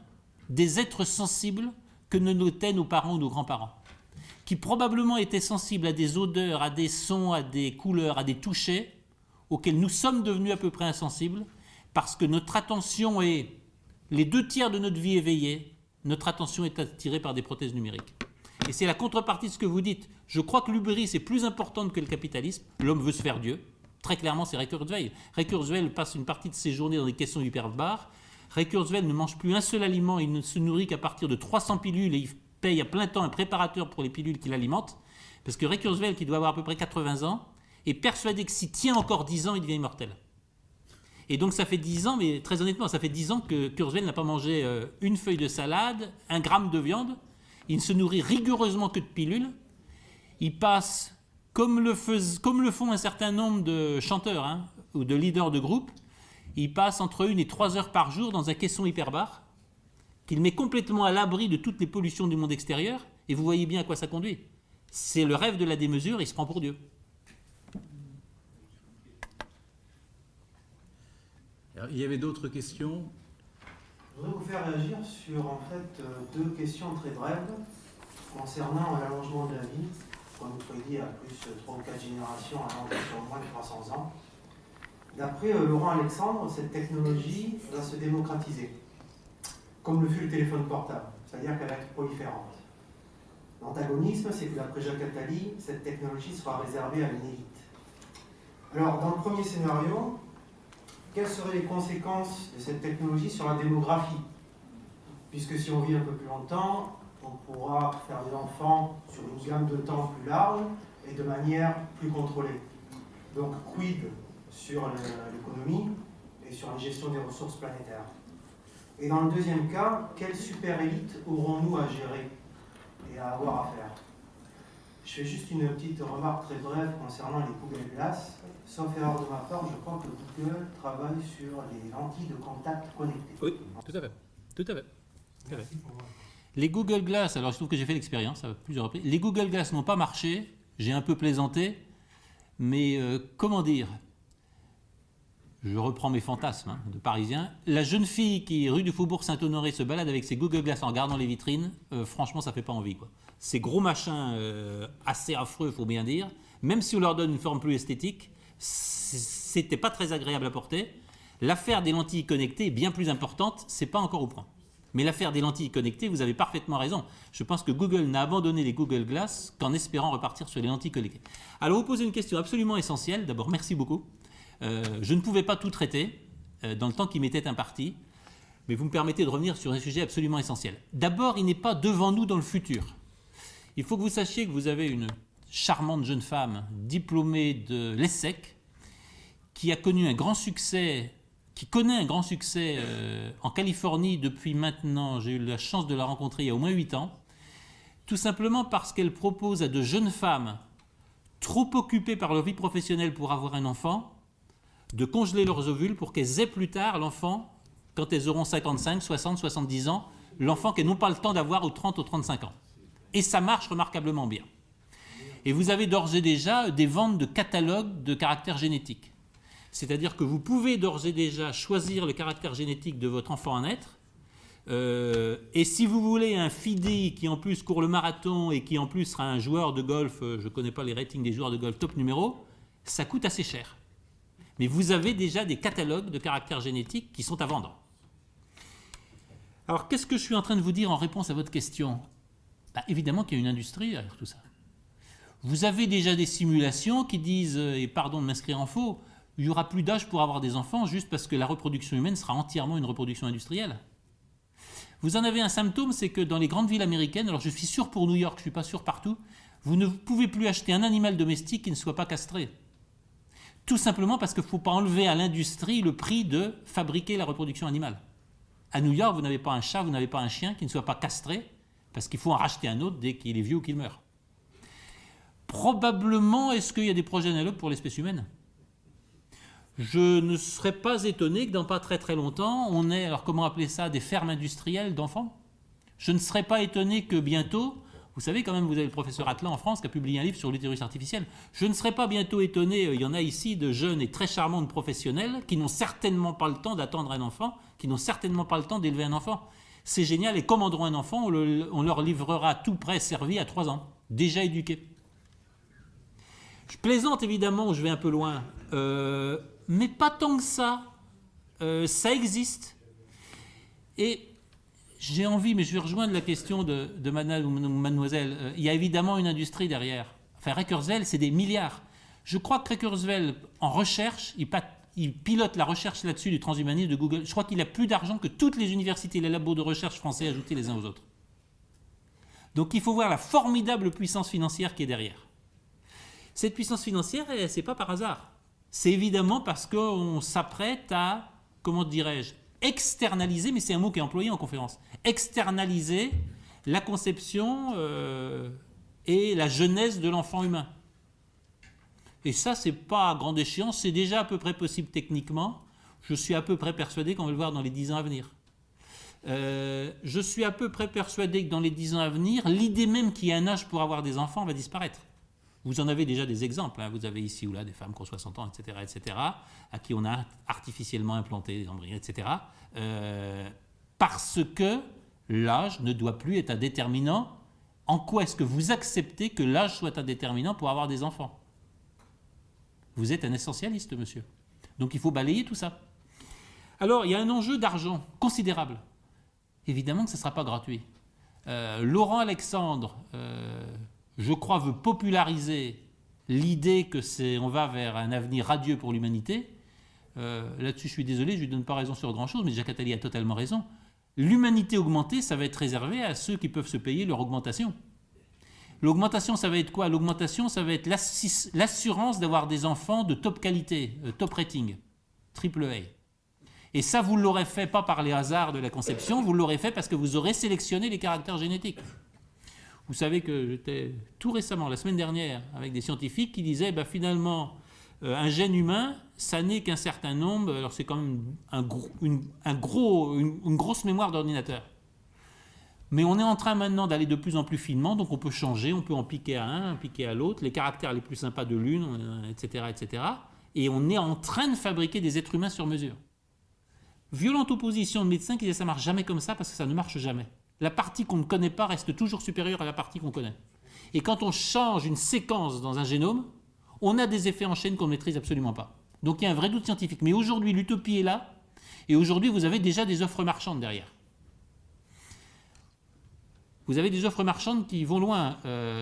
des êtres sensibles que ne l'étaient nos parents ou nos grands-parents, qui probablement étaient sensibles à des odeurs, à des sons, à des couleurs, à des touchés, auxquels nous sommes devenus à peu près insensibles, parce que notre attention est, les 2/3 de notre vie éveillée, notre attention est attirée par des prothèses numériques. Et c'est la contrepartie de ce que vous dites. Je crois que l'hubris est plus importante que le capitalisme. L'homme veut se faire Dieu. Très clairement, c'est Ray Kurzweil. Ray Kurzweil passe une partie de ses journées dans des questions hyperbares. Ray Kurzweil ne mange plus un seul aliment, il ne se nourrit qu'à partir de 300 pilules et il paye à plein temps un préparateur pour les pilules qui l'alimentent. Parce que Ray Kurzweil, qui doit avoir à peu près 80 ans, est persuadé que s'il tient encore 10 ans, il devient immortel. Et donc ça fait 10 ans, mais très honnêtement, ça fait 10 ans que Kurzweil n'a pas mangé une feuille de salade, 1 gramme de viande. Il ne se nourrit rigoureusement que de pilules. Il passe, comme le font un certain nombre de chanteurs ou de leaders de groupe, il passe entre 1 et 3 heures par jour dans un caisson hyperbare qu'il met complètement à l'abri de toutes les pollutions du monde extérieur. Et vous voyez bien à quoi ça conduit. C'est le rêve de la démesure, il se prend pour Dieu. Alors, il y avait d'autres questions? Je voudrais vous faire réagir sur en fait 2 questions très brèves concernant l'allongement de la vie. comme vous pouvez dire, plus 3 ou 4 générations avant qu'elle soit moins de 300 ans. D'après Laurent Alexandre, cette technologie va se démocratiser, comme le fut le téléphone portable, c'est-à-dire qu'elle va être proliférante. L'antagonisme, c'est que d'après Jacques Attali, cette technologie sera réservée à une élite. Alors, dans le premier scénario, quelles seraient les conséquences de cette technologie sur la démographie? Puisque si on vit un peu plus longtemps, on pourra faire des enfants sur une gamme de temps plus large et de manière plus contrôlée. Donc, quid sur l'économie et sur la gestion des ressources planétaires? Et dans le deuxième cas, quelle super élite aurons-nous à gérer et à avoir à faire? Je fais juste une petite remarque très brève concernant les Google Glass. Sauf erreur de ma part, je crois que Google travaille sur les lentilles de contact connectées. Oui, tout à fait. Tout à fait. Merci pour moi. Les Google Glass, alors je trouve que j'ai fait l'expérience à plusieurs reprises. Les Google Glass n'ont pas marché, j'ai un peu plaisanté, mais comment dire? Je reprends mes fantasmes de Parisien. La jeune fille qui, rue du Faubourg Saint-Honoré, se balade avec ses Google Glass en regardant les vitrines, franchement, ça fait pas envie, quoi. Ces gros machins assez affreux, faut bien dire. Même si on leur donne une forme plus esthétique, c'était pas très agréable à porter. L'affaire des lentilles connectées est bien plus importante, c'est pas encore au point. Mais l'affaire des lentilles connectées, vous avez parfaitement raison. Je pense que Google n'a abandonné les Google Glass qu'en espérant repartir sur les lentilles connectées. Alors, vous posez une question absolument essentielle. D'abord, merci beaucoup. Je ne pouvais pas tout traiter dans le temps qui m'était imparti, mais vous me permettez de revenir sur un sujet absolument essentiel. D'abord, il n'est pas devant nous dans le futur. Il faut que vous sachiez que vous avez une charmante jeune femme diplômée de l'ESSEC qui a connu un grand succès, qui connaît un grand succès en Californie depuis maintenant, j'ai eu la chance de la rencontrer il y a au moins 8 ans, tout simplement parce qu'elle propose à de jeunes femmes trop occupées par leur vie professionnelle pour avoir un enfant, de congeler leurs ovules pour qu'elles aient plus tard l'enfant, quand elles auront 55, 60, 70 ans, l'enfant qu'elles n'ont pas le temps d'avoir aux 30 ou 35 ans. Et ça marche remarquablement bien. Et vous avez d'ores et déjà des ventes de catalogues de caractère génétique. C'est-à-dire que vous pouvez d'ores et déjà choisir le caractère génétique de votre enfant à naître. Et si vous voulez un fidé qui en plus court le marathon et qui en plus sera un joueur de golf, je ne connais pas les ratings des joueurs de golf top numéro, ça coûte assez cher. Mais vous avez déjà des catalogues de caractère génétique qui sont à vendre. Alors, qu'est-ce que je suis en train de vous dire en réponse à votre question? Évidemment qu'il y a une industrie derrière tout ça. Vous avez déjà des simulations qui disent, et pardon de m'inscrire en faux, il n'y aura plus d'âge pour avoir des enfants juste parce que la reproduction humaine sera entièrement une reproduction industrielle. Vous en avez un symptôme, c'est que dans les grandes villes américaines, alors je suis sûr pour New York, je ne suis pas sûr partout, vous ne pouvez plus acheter un animal domestique qui ne soit pas castré. Tout simplement parce qu'il ne faut pas enlever à l'industrie le prix de fabriquer la reproduction animale. À New York, vous n'avez pas un chat, vous n'avez pas un chien qui ne soit pas castré, parce qu'il faut en racheter un autre dès qu'il est vieux ou qu'il meurt. Probablement, est-ce qu'il y a des projets analogues pour l'espèce humaine? Je ne serais pas étonné que dans pas très très longtemps, on ait, alors comment appeler ça, des fermes industrielles d'enfants. Je ne serais pas étonné que bientôt, vous savez quand même, vous avez le professeur Atlan en France qui a publié un livre sur l'utérus artificiel. Je ne serais pas bientôt étonné, il y en a ici de jeunes et très charmantes professionnels qui n'ont certainement pas le temps d'attendre un enfant, qui n'ont certainement pas le temps d'élever un enfant. C'est génial, et commanderont un enfant, on leur livrera tout prêt, servi à 3 ans, déjà éduqué. Je plaisante évidemment, je vais un peu loin, mais pas tant que ça. Ça existe. Et j'ai envie, mais je vais rejoindre la question de madame ou mademoiselle. Il y a évidemment une industrie derrière. Enfin, Kurzweil, c'est des milliards. Je crois que Kurzweil, en recherche, il pilote la recherche là-dessus du transhumanisme de Google. Je crois qu'il a plus d'argent que toutes les universités et les labos de recherche français ajoutés les uns aux autres. Donc il faut voir la formidable puissance financière qui est derrière. Cette puissance financière, c'est pas par hasard. C'est évidemment parce qu'on s'apprête à, comment dirais-je, externaliser, mais c'est un mot qui est employé en conférence, externaliser la conception et la genèse de l'enfant humain. Et ça, c'est pas à grande échéance, c'est déjà à peu près possible techniquement. Je suis à peu près persuadé qu'on va le voir dans les 10 ans à venir. Je suis à peu près persuadé que dans les 10 ans à venir, l'idée même qu'il y ait un âge pour avoir des enfants va disparaître. Vous en avez déjà des exemples, hein. Vous avez ici ou là des femmes qui ont 60 ans, etc., à qui on a artificiellement implanté des embryons, etc., parce que l'âge ne doit plus être un déterminant En quoi est-ce que vous acceptez que l'âge soit un déterminant pour avoir des enfants? Vous êtes un essentialiste, monsieur. Donc il faut balayer tout ça. Alors, il y a un enjeu d'argent considérable. Évidemment que ce ne sera pas gratuit. Laurent Alexandre, je crois, veut populariser l'idée que on va vers un avenir radieux pour l'humanité. Là-dessus, je suis désolé, je ne lui donne pas raison sur grand-chose, mais Jacques Attali a totalement raison. L'humanité augmentée, ça va être réservé à ceux qui peuvent se payer leur augmentation. L'augmentation, ça va être quoi? L'augmentation, ça va être l'assurance d'avoir des enfants de top qualité, top rating, AAA. Et ça, vous l'aurez fait pas par les hasards de la conception, vous l'aurez fait parce que vous aurez sélectionné les caractères génétiques. Vous savez que j'étais tout récemment, la semaine dernière, avec des scientifiques qui disaient, finalement, un gène humain, ça n'est qu'un certain nombre, alors c'est quand même une grosse mémoire d'ordinateur. Mais on est en train maintenant d'aller de plus en plus finement, donc on peut changer, on peut en piquer à un, en piquer à l'autre, les caractères les plus sympas de l'une, etc., etc. Et on est en train de fabriquer des êtres humains sur mesure. Violente opposition de médecins qui disaient ça ne marche jamais comme ça parce que ça ne marche jamais. La partie qu'on ne connaît pas reste toujours supérieure à la partie qu'on connaît. Et quand on change une séquence dans un génome, on a des effets en chaîne qu'on ne maîtrise absolument pas. Donc il y a un vrai doute scientifique. Mais aujourd'hui, l'utopie est là, et aujourd'hui, vous avez déjà des offres marchandes derrière. Vous avez des offres marchandes qui vont loin.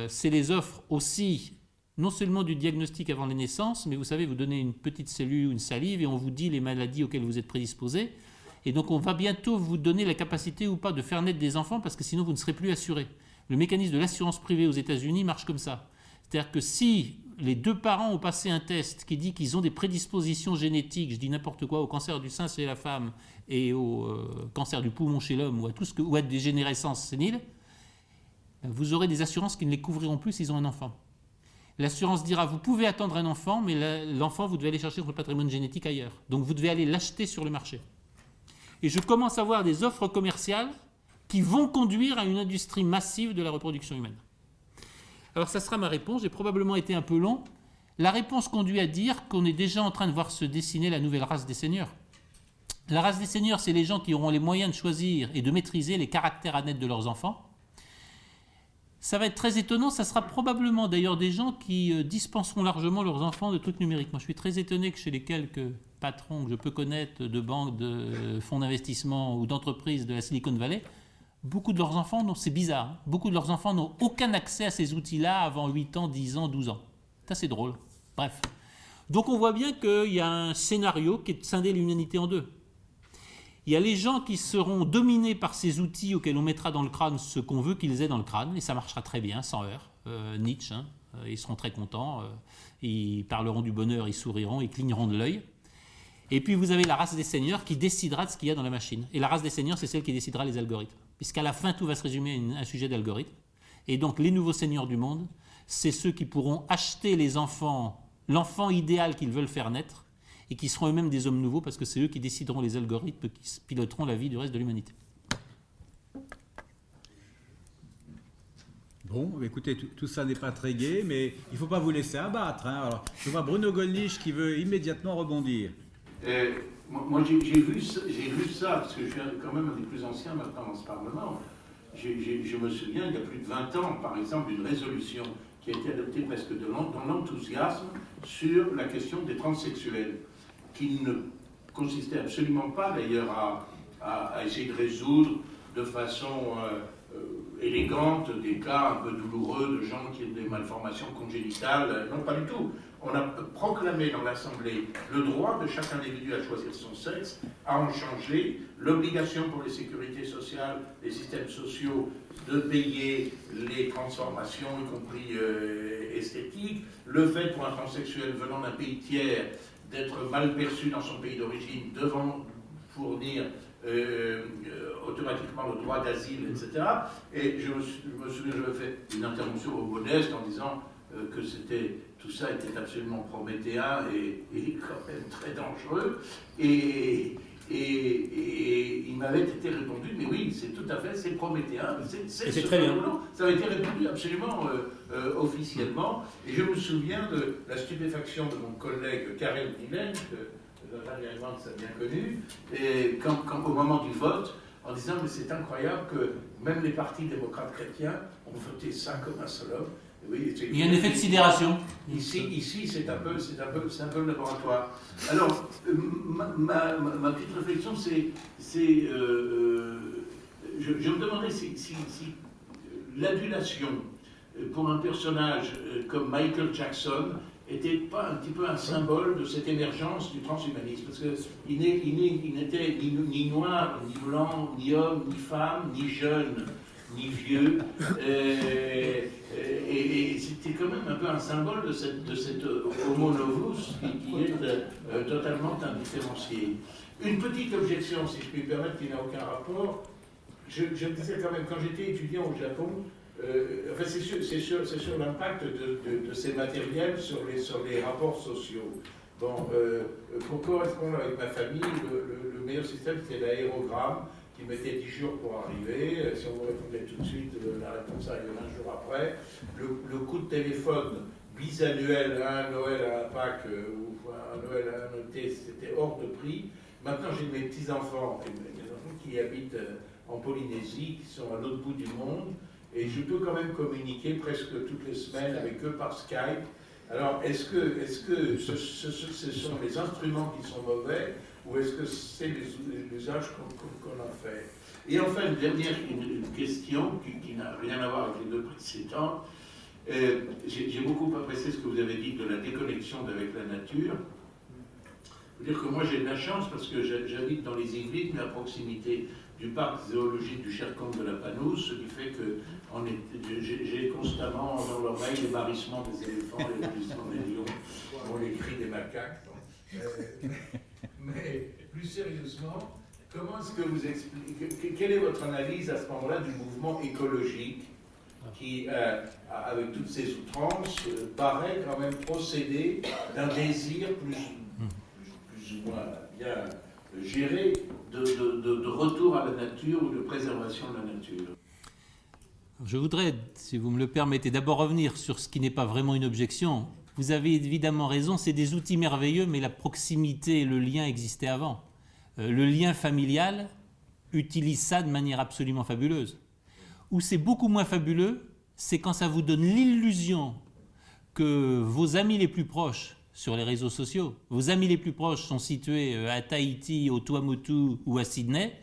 C'est les offres aussi, non seulement du diagnostic avant les naissances, mais vous savez, vous donnez une petite cellule, une salive, et on vous dit les maladies auxquelles vous êtes prédisposés. Et donc on va bientôt vous donner la capacité ou pas de faire naître des enfants, parce que sinon vous ne serez plus assuré. Le mécanisme de l'assurance privée aux États-Unis marche comme ça. C'est-à-dire que si les deux parents ont passé un test qui dit qu'ils ont des prédispositions génétiques, je dis n'importe quoi, au cancer du sein chez la femme et au cancer du poumon chez l'homme, ou à des dégénérescences séniles, vous aurez des assurances qui ne les couvriront plus s'ils ont un enfant. L'assurance dira, vous pouvez attendre un enfant, mais l'enfant, vous devez aller chercher votre patrimoine génétique ailleurs. Donc vous devez aller l'acheter sur le marché. Et je commence à voir des offres commerciales qui vont conduire à une industrie massive de la reproduction humaine. Alors ça sera ma réponse, j'ai probablement été un peu long. La réponse conduit à dire qu'on est déjà en train de voir se dessiner la nouvelle race des seigneurs. La race des seigneurs, c'est les gens qui auront les moyens de choisir et de maîtriser les caractères à naître de leurs enfants. Ça va être très étonnant, ça sera probablement d'ailleurs des gens qui dispenseront largement leurs enfants de trucs numériques. Moi je suis très étonné que chez les quelques patrons que je peux connaître de banques, de fonds d'investissement ou d'entreprises de la Silicon Valley, beaucoup de leurs enfants, c'est bizarre, hein, beaucoup de leurs enfants n'ont aucun accès à ces outils-là avant 8 ans, 10 ans, 12 ans. C'est assez drôle. Bref. Donc on voit bien qu'il y a un scénario qui est de scinder l'humanité en deux. Il y a les gens qui seront dominés par ces outils auxquels on mettra dans le crâne ce qu'on veut qu'ils aient dans le crâne, et ça marchera très bien, sans heurts. Nietzsche, hein, ils seront très contents, ils parleront du bonheur, ils souriront, ils cligneront de l'œil. Et puis vous avez la race des seigneurs qui décidera de ce qu'il y a dans la machine. Et la race des seigneurs, c'est celle qui décidera les algorithmes. Puisqu'à la fin, tout va se résumer à un sujet d'algorithme. Et donc les nouveaux seigneurs du monde, c'est ceux qui pourront acheter les enfants, l'enfant idéal qu'ils veulent faire naître, et qui seront eux-mêmes des hommes nouveaux, parce que c'est eux qui décideront les algorithmes qui piloteront la vie du reste de l'humanité. Bon, écoutez, tout ça n'est pas très gai, mais il ne faut pas vous laisser abattre. Hein. Alors, je vois Bruno Gollnisch qui veut immédiatement rebondir. Moi j'ai vu ça, parce que je suis quand même un des plus anciens maintenant dans ce Parlement. Je me souviens, il y a plus de 20 ans, par exemple, d'une résolution qui a été adoptée presque dans l'enthousiasme sur la question des transsexuels, qui ne consistait absolument pas d'ailleurs à essayer de résoudre de façon élégante des cas un peu douloureux de gens qui ont des malformations congénitales. Non, pas du tout. On a proclamé dans l'Assemblée le droit de chaque individu à choisir son sexe, à en changer, l'obligation pour les sécurités sociales, les systèmes sociaux, de payer les transformations, y compris esthétiques, le fait pour un transsexuel venant d'un pays tiers d'être mal perçu dans son pays d'origine, devant fournir automatiquement le droit d'asile, etc. Et je me souviens, j'avais fait une intervention modeste en disant que tout ça était absolument prométhéen et quand même très dangereux. Et il m'avait été répondu, mais oui, c'est tout à fait, c'est prométhéen. C'est très bien. Ça avait été répondu absolument officiellement. Et je me souviens de la stupéfaction de mon collègue Karel Guilen, que Valérie Mans a bien connu, et quand au moment du vote, en disant mais c'est incroyable que même les partis démocrates chrétiens ont voté ça comme un seul homme. Oui, il y a un effet de sidération. Ici c'est un peu le laboratoire. Alors, ma petite réflexion, je me demandais si l'adulation pour un personnage comme Michael Jackson était pas un petit peu un symbole de cette émergence du transhumanisme, parce qu'il n'était ni noir, ni blanc, ni homme, ni femme, ni jeune, ni vieux, et c'était quand même un peu un symbole de cette homo novus qui est totalement indifférencié. Une petite objection, si je puis me permettre, qui n'a aucun rapport. Je me disais quand même, quand j'étais étudiant au Japon, enfin c'est sur l'impact de ces matériels sur les rapports sociaux. Bon, pour correspondre avec ma famille, le meilleur système c'était l'aérogramme, qui mettait 10 jours pour arriver. Si on vous répondait tout de suite, la réponse arrivait un jour après. Le coup de téléphone bisannuel, un Noël à un Pâques ou un Noël à un noté, c'était hors de prix. Maintenant, j'ai mes petits-enfants, qui habitent en Polynésie, qui sont à l'autre bout du monde, et je peux quand même communiquer presque toutes les semaines avec eux par Skype. Alors, est-ce que ce sont les instruments qui sont mauvais, ou est-ce que c'est l'usage qu'on en fait? Et enfin, une dernière question qui n'a rien à voir avec les deux précédentes. J'ai beaucoup apprécié ce que vous avez dit de la déconnexion avec la nature. Je veux dire que moi j'ai de la chance parce que j'habite dans les Yvelines, mais à proximité du parc zoologique du Cher-Comte de la Panouse, ce qui fait que j'ai constamment dans l'oreille les barrissements des éléphants, les barrissements des lions, les cris des macaques. Mais plus sérieusement, comment est-ce que vous expliquez, quelle est votre analyse à ce moment-là du mouvement écologique qui, avec toutes ces outrances, paraît quand même procéder d'un désir plus ou moins bien géré de retour à la nature ou de préservation de la nature? Je voudrais, si vous me le permettez, d'abord revenir sur ce qui n'est pas vraiment une objection. Vous avez évidemment raison, c'est des outils merveilleux, mais la proximité et le lien existaient avant. Le lien familial utilise ça de manière absolument fabuleuse. Où c'est beaucoup moins fabuleux, c'est quand ça vous donne l'illusion que vos amis les plus proches sur les réseaux sociaux, vos amis les plus proches sont situés à Tahiti, au Tuamotu ou à Sydney.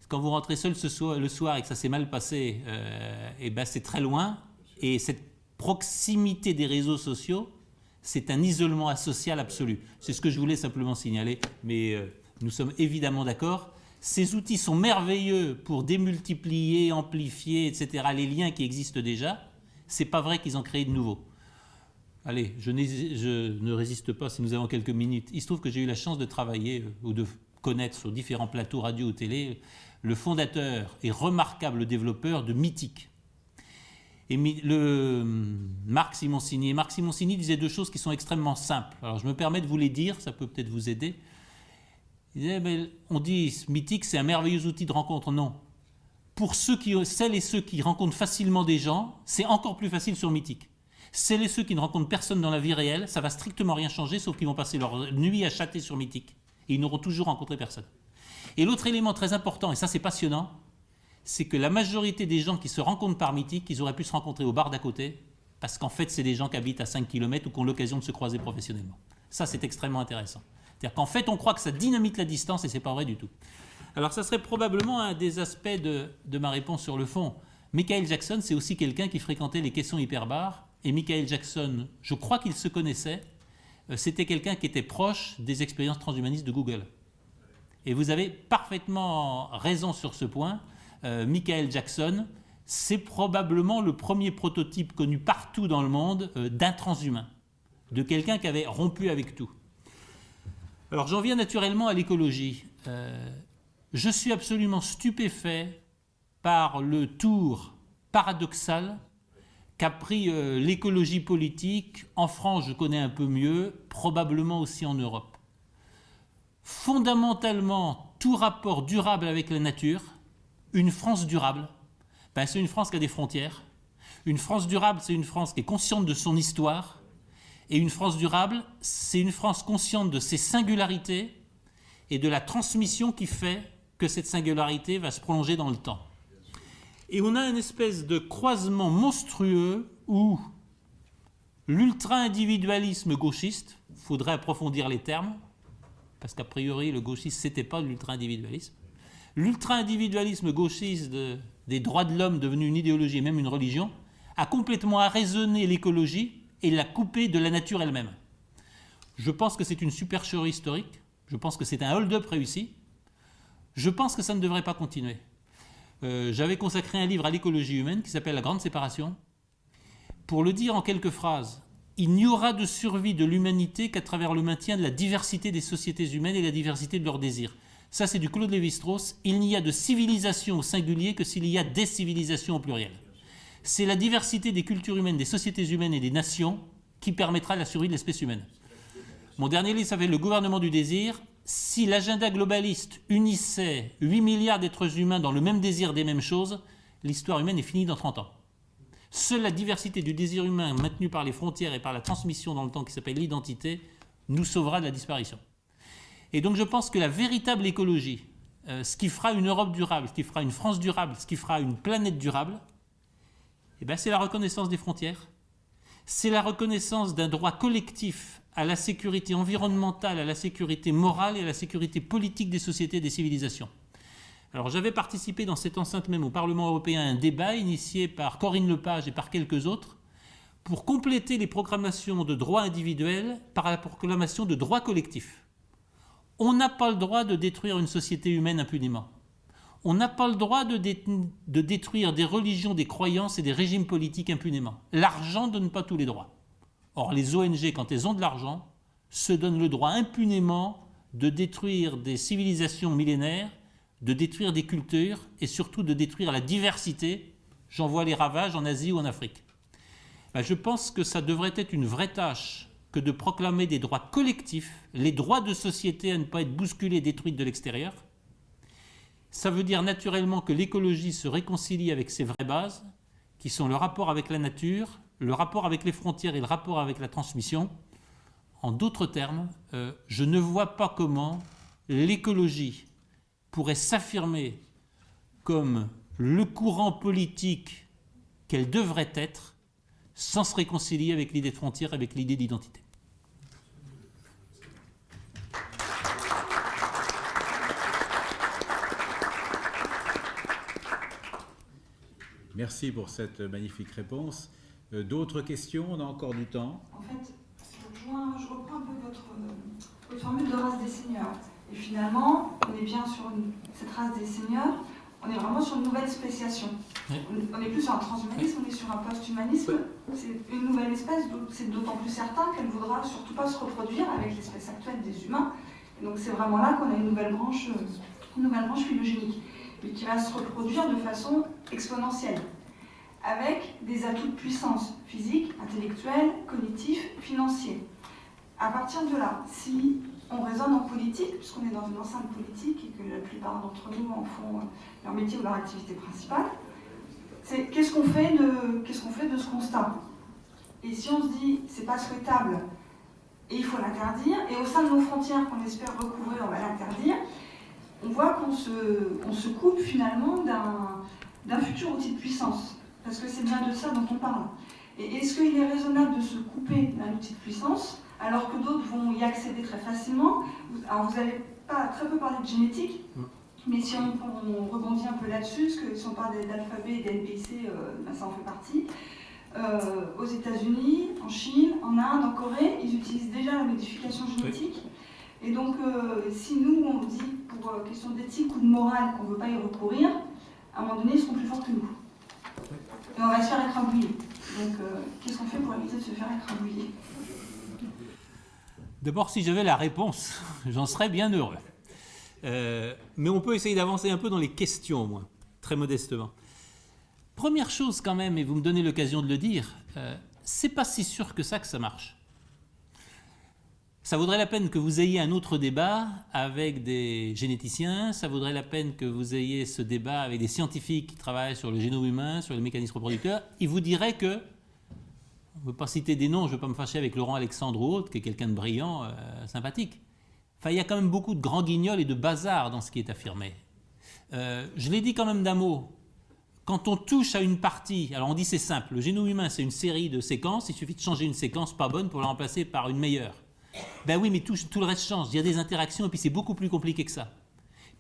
Quand vous rentrez seul le soir et que ça s'est mal passé, et ben c'est très loin. Et cette proximité des réseaux sociaux, c'est un isolement asocial absolu. C'est ce que je voulais simplement signaler, mais nous sommes évidemment d'accord. Ces outils sont merveilleux pour démultiplier, amplifier, etc. les liens qui existent déjà. C'est pas vrai qu'ils en créent de nouveaux. Allez, je ne résiste pas si nous avons quelques minutes. Il se trouve que j'ai eu la chance de travailler ou de connaître sur différents plateaux radio ou télé le fondateur et remarquable développeur de Mythique. Et Marc Simoncini. Marc Simoncini disait deux choses qui sont extrêmement simples. Alors je me permets de vous les dire, ça peut peut-être vous aider. Il disait, mais on dit Mythique, c'est un merveilleux outil de rencontre. Non. Pour celles et ceux qui rencontrent facilement des gens, c'est encore plus facile sur Mythique. Celles et ceux qui ne rencontrent personne dans la vie réelle, ça va strictement rien changer, sauf qu'ils vont passer leur nuit à chatter sur Mythique. Et ils n'auront toujours rencontré personne. Et l'autre élément très important, et ça c'est passionnant, c'est que la majorité des gens qui se rencontrent par Mythique, ils auraient pu se rencontrer au bar d'à côté, parce qu'en fait c'est des gens qui habitent à 5 km ou qui ont l'occasion de se croiser professionnellement. Ça c'est extrêmement intéressant. C'est-à-dire qu'en fait on croit que ça dynamite la distance et c'est pas vrai du tout. Alors ça serait probablement un des aspects de ma réponse sur le fond. Michael Jackson, c'est aussi quelqu'un qui fréquentait les caissons hyperbares. Et Michael Jackson, je crois qu'ils se connaissaient, c'était quelqu'un qui était proche des expériences transhumanistes de Google. Et vous avez parfaitement raison sur ce point. Michael Jackson, c'est probablement le premier prototype connu partout dans le monde d'un transhumain, de quelqu'un qui avait rompu avec tout. Alors j'en viens naturellement à l'écologie. Je suis absolument stupéfait par le tour paradoxal qu'a pris l'écologie politique. En France, je connais un peu mieux, probablement aussi en Europe. Fondamentalement, tout rapport durable avec la nature, une France durable, ben c'est une France qui a des frontières. Une France durable, c'est une France qui est consciente de son histoire. Et une France durable, c'est une France consciente de ses singularités et de la transmission qui fait que cette singularité va se prolonger dans le temps. Et on a une espèce de croisement monstrueux où l'ultra-individualisme gauchiste, il faudrait approfondir les termes, parce qu'a priori le gauchisme c'était pas de l'ultra-individualisme, l'ultra-individualisme gauchiste des droits de l'homme devenu une idéologie et même une religion, a complètement arraisonné l'écologie et l'a coupée de la nature elle-même. Je pense que c'est une supercherie historique, je pense que c'est un hold-up réussi, je pense que ça ne devrait pas continuer. J'avais consacré un livre à l'écologie humaine qui s'appelle « La grande séparation ». Pour le dire en quelques phrases, il n'y aura de survie de l'humanité qu'à travers le maintien de la diversité des sociétés humaines et la diversité de leurs désirs. Ça, c'est du Claude Lévi-Strauss. Il n'y a de civilisation au singulier que s'il y a des civilisations au pluriel. C'est la diversité des cultures humaines, des sociétés humaines et des nations qui permettra la survie de l'espèce humaine. Mon dernier livre s'appelle « Le gouvernement du désir ». Si l'agenda globaliste unissait 8 milliards d'êtres humains dans le même désir des mêmes choses, l'histoire humaine est finie dans 30 ans. Seule la diversité du désir humain maintenue par les frontières et par la transmission dans le temps qui s'appelle l'identité nous sauvera de la disparition. Et donc je pense que la véritable écologie, ce qui fera une Europe durable, ce qui fera une France durable, ce qui fera une planète durable, eh ben c'est la reconnaissance des frontières, c'est la reconnaissance d'un droit collectif à la sécurité environnementale, à la sécurité morale et à la sécurité politique des sociétés et des civilisations. Alors j'avais participé dans cette enceinte même au Parlement européen à un débat initié par Corinne Lepage et par quelques autres pour compléter les proclamations de droits individuels par la proclamation de droits collectifs. On n'a pas le droit de détruire une société humaine impunément. On n'a pas le droit de détruire des religions, des croyances et des régimes politiques impunément. L'argent ne donne pas tous les droits. Or, les ONG, quand elles ont de l'argent, se donnent le droit impunément de détruire des civilisations millénaires, de détruire des cultures et surtout de détruire la diversité. J'en vois les ravages en Asie ou en Afrique. Je pense que ça devrait être une vraie tâche que de proclamer des droits collectifs, les droits de société à ne pas être bousculés et détruits de l'extérieur. Ça veut dire naturellement que l'écologie se réconcilie avec ses vraies bases, qui sont le rapport avec la nature, le rapport avec les frontières et le rapport avec la transmission. En d'autres termes, je ne vois pas comment l'écologie pourrait s'affirmer comme le courant politique qu'elle devrait être sans se réconcilier avec l'idée de frontière, avec l'idée d'identité. Merci pour cette magnifique réponse. D'autres questions? On a encore du temps. En fait, je reprends un peu votre formule de race des seigneurs. Et finalement, on est bien sur cette race des seigneurs, on est vraiment sur une nouvelle spéciation. Oui. On n'est plus sur un transhumanisme, on est sur un post-humanisme. Oui. C'est une nouvelle espèce, c'est d'autant plus certain qu'elle ne voudra surtout pas se reproduire avec l'espèce actuelle des humains. Et donc c'est vraiment là qu'on a une nouvelle branche phylogénique, mais qui va se reproduire de façon exponentielle, avec des atouts de puissance physique, intellectuelle, cognitif, financier. À partir de là, si on raisonne en politique, puisqu'on est dans une enceinte politique et que la plupart d'entre nous en font leur métier ou leur activité principale, c'est qu'est-ce qu'on fait de ce constat? Et si on se dit c'est pas souhaitable et il faut l'interdire, et au sein de nos frontières qu'on espère recouvrir, on va l'interdire, on voit qu'on se coupe finalement d'un futur outil de puissance. Parce que c'est bien de ça dont on parle. Et est-ce qu'il est raisonnable de se couper d'un outil de puissance alors que d'autres vont y accéder très facilement? Alors vous n'avez pas très peu parlé de génétique, mais si on rebondit un peu là-dessus, parce que si on parle d'alphabet et d'NPC, ça en fait partie. Aux États-Unis, en Chine, en Inde, en Corée, ils utilisent déjà la modification génétique. Oui. Et donc, si nous, on dit pour question d'éthique ou de morale qu'on ne veut pas y recourir, à un moment donné, ils seront plus forts que nous. Et on va se faire écrabouiller. Donc, qu'est-ce qu'on fait pour éviter de se faire écrabouiller? D'abord, si j'avais la réponse, j'en serais bien heureux. Mais on peut essayer d'avancer un peu dans les questions, au moins, très modestement. Première chose quand même, et vous me donnez l'occasion de le dire, c'est pas si sûr que ça marche. Ça vaudrait la peine que vous ayez un autre débat avec des généticiens, ça vaudrait la peine que vous ayez ce débat avec des scientifiques qui travaillent sur le génome humain, sur les mécanismes reproducteurs. Ils vous diraient que, on ne veut pas citer des noms, je ne veux pas me fâcher avec Laurent Alexandre ou autre, qui est quelqu'un de brillant, sympathique. Enfin, il y a quand même beaucoup de grands guignols et de bazar dans ce qui est affirmé. Je l'ai dit quand même d'un mot. Quand on touche à une partie, alors on dit c'est simple, le génome humain c'est une série de séquences, il suffit de changer une séquence pas bonne pour la remplacer par une meilleure. Ben oui, mais tout le reste change, il y a des interactions et puis c'est beaucoup plus compliqué que ça.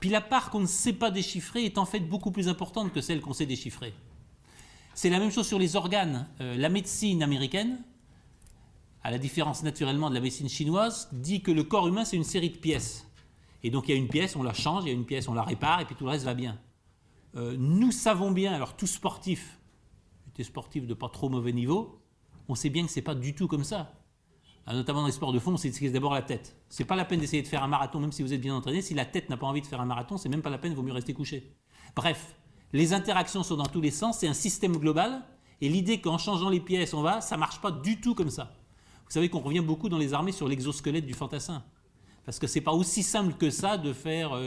Puis la part qu'on ne sait pas déchiffrer est en fait beaucoup plus importante que celle qu'on sait déchiffrer. C'est la même chose sur les organes. La médecine américaine, à la différence naturellement de la médecine chinoise, dit que le corps humain c'est une série de pièces. Et donc il y a une pièce, on la change, il y a une pièce, on la répare et puis tout le reste va bien. Nous savons bien, alors tout sportif, j'étais sportif de pas trop mauvais niveau, on sait bien que c'est pas du tout comme ça. Notamment dans les sports de fond, c'est d'abord la tête. C'est pas la peine d'essayer de faire un marathon, même si vous êtes bien entraîné. Si la tête n'a pas envie de faire un marathon, c'est même pas la peine, il vaut mieux rester couché. Bref, les interactions sont dans tous les sens, c'est un système global, et l'idée qu'en changeant les pièces, ça marche pas du tout comme ça. Vous savez qu'on revient beaucoup dans les armées sur l'exosquelette du fantassin. Parce que c'est pas aussi simple que ça de faire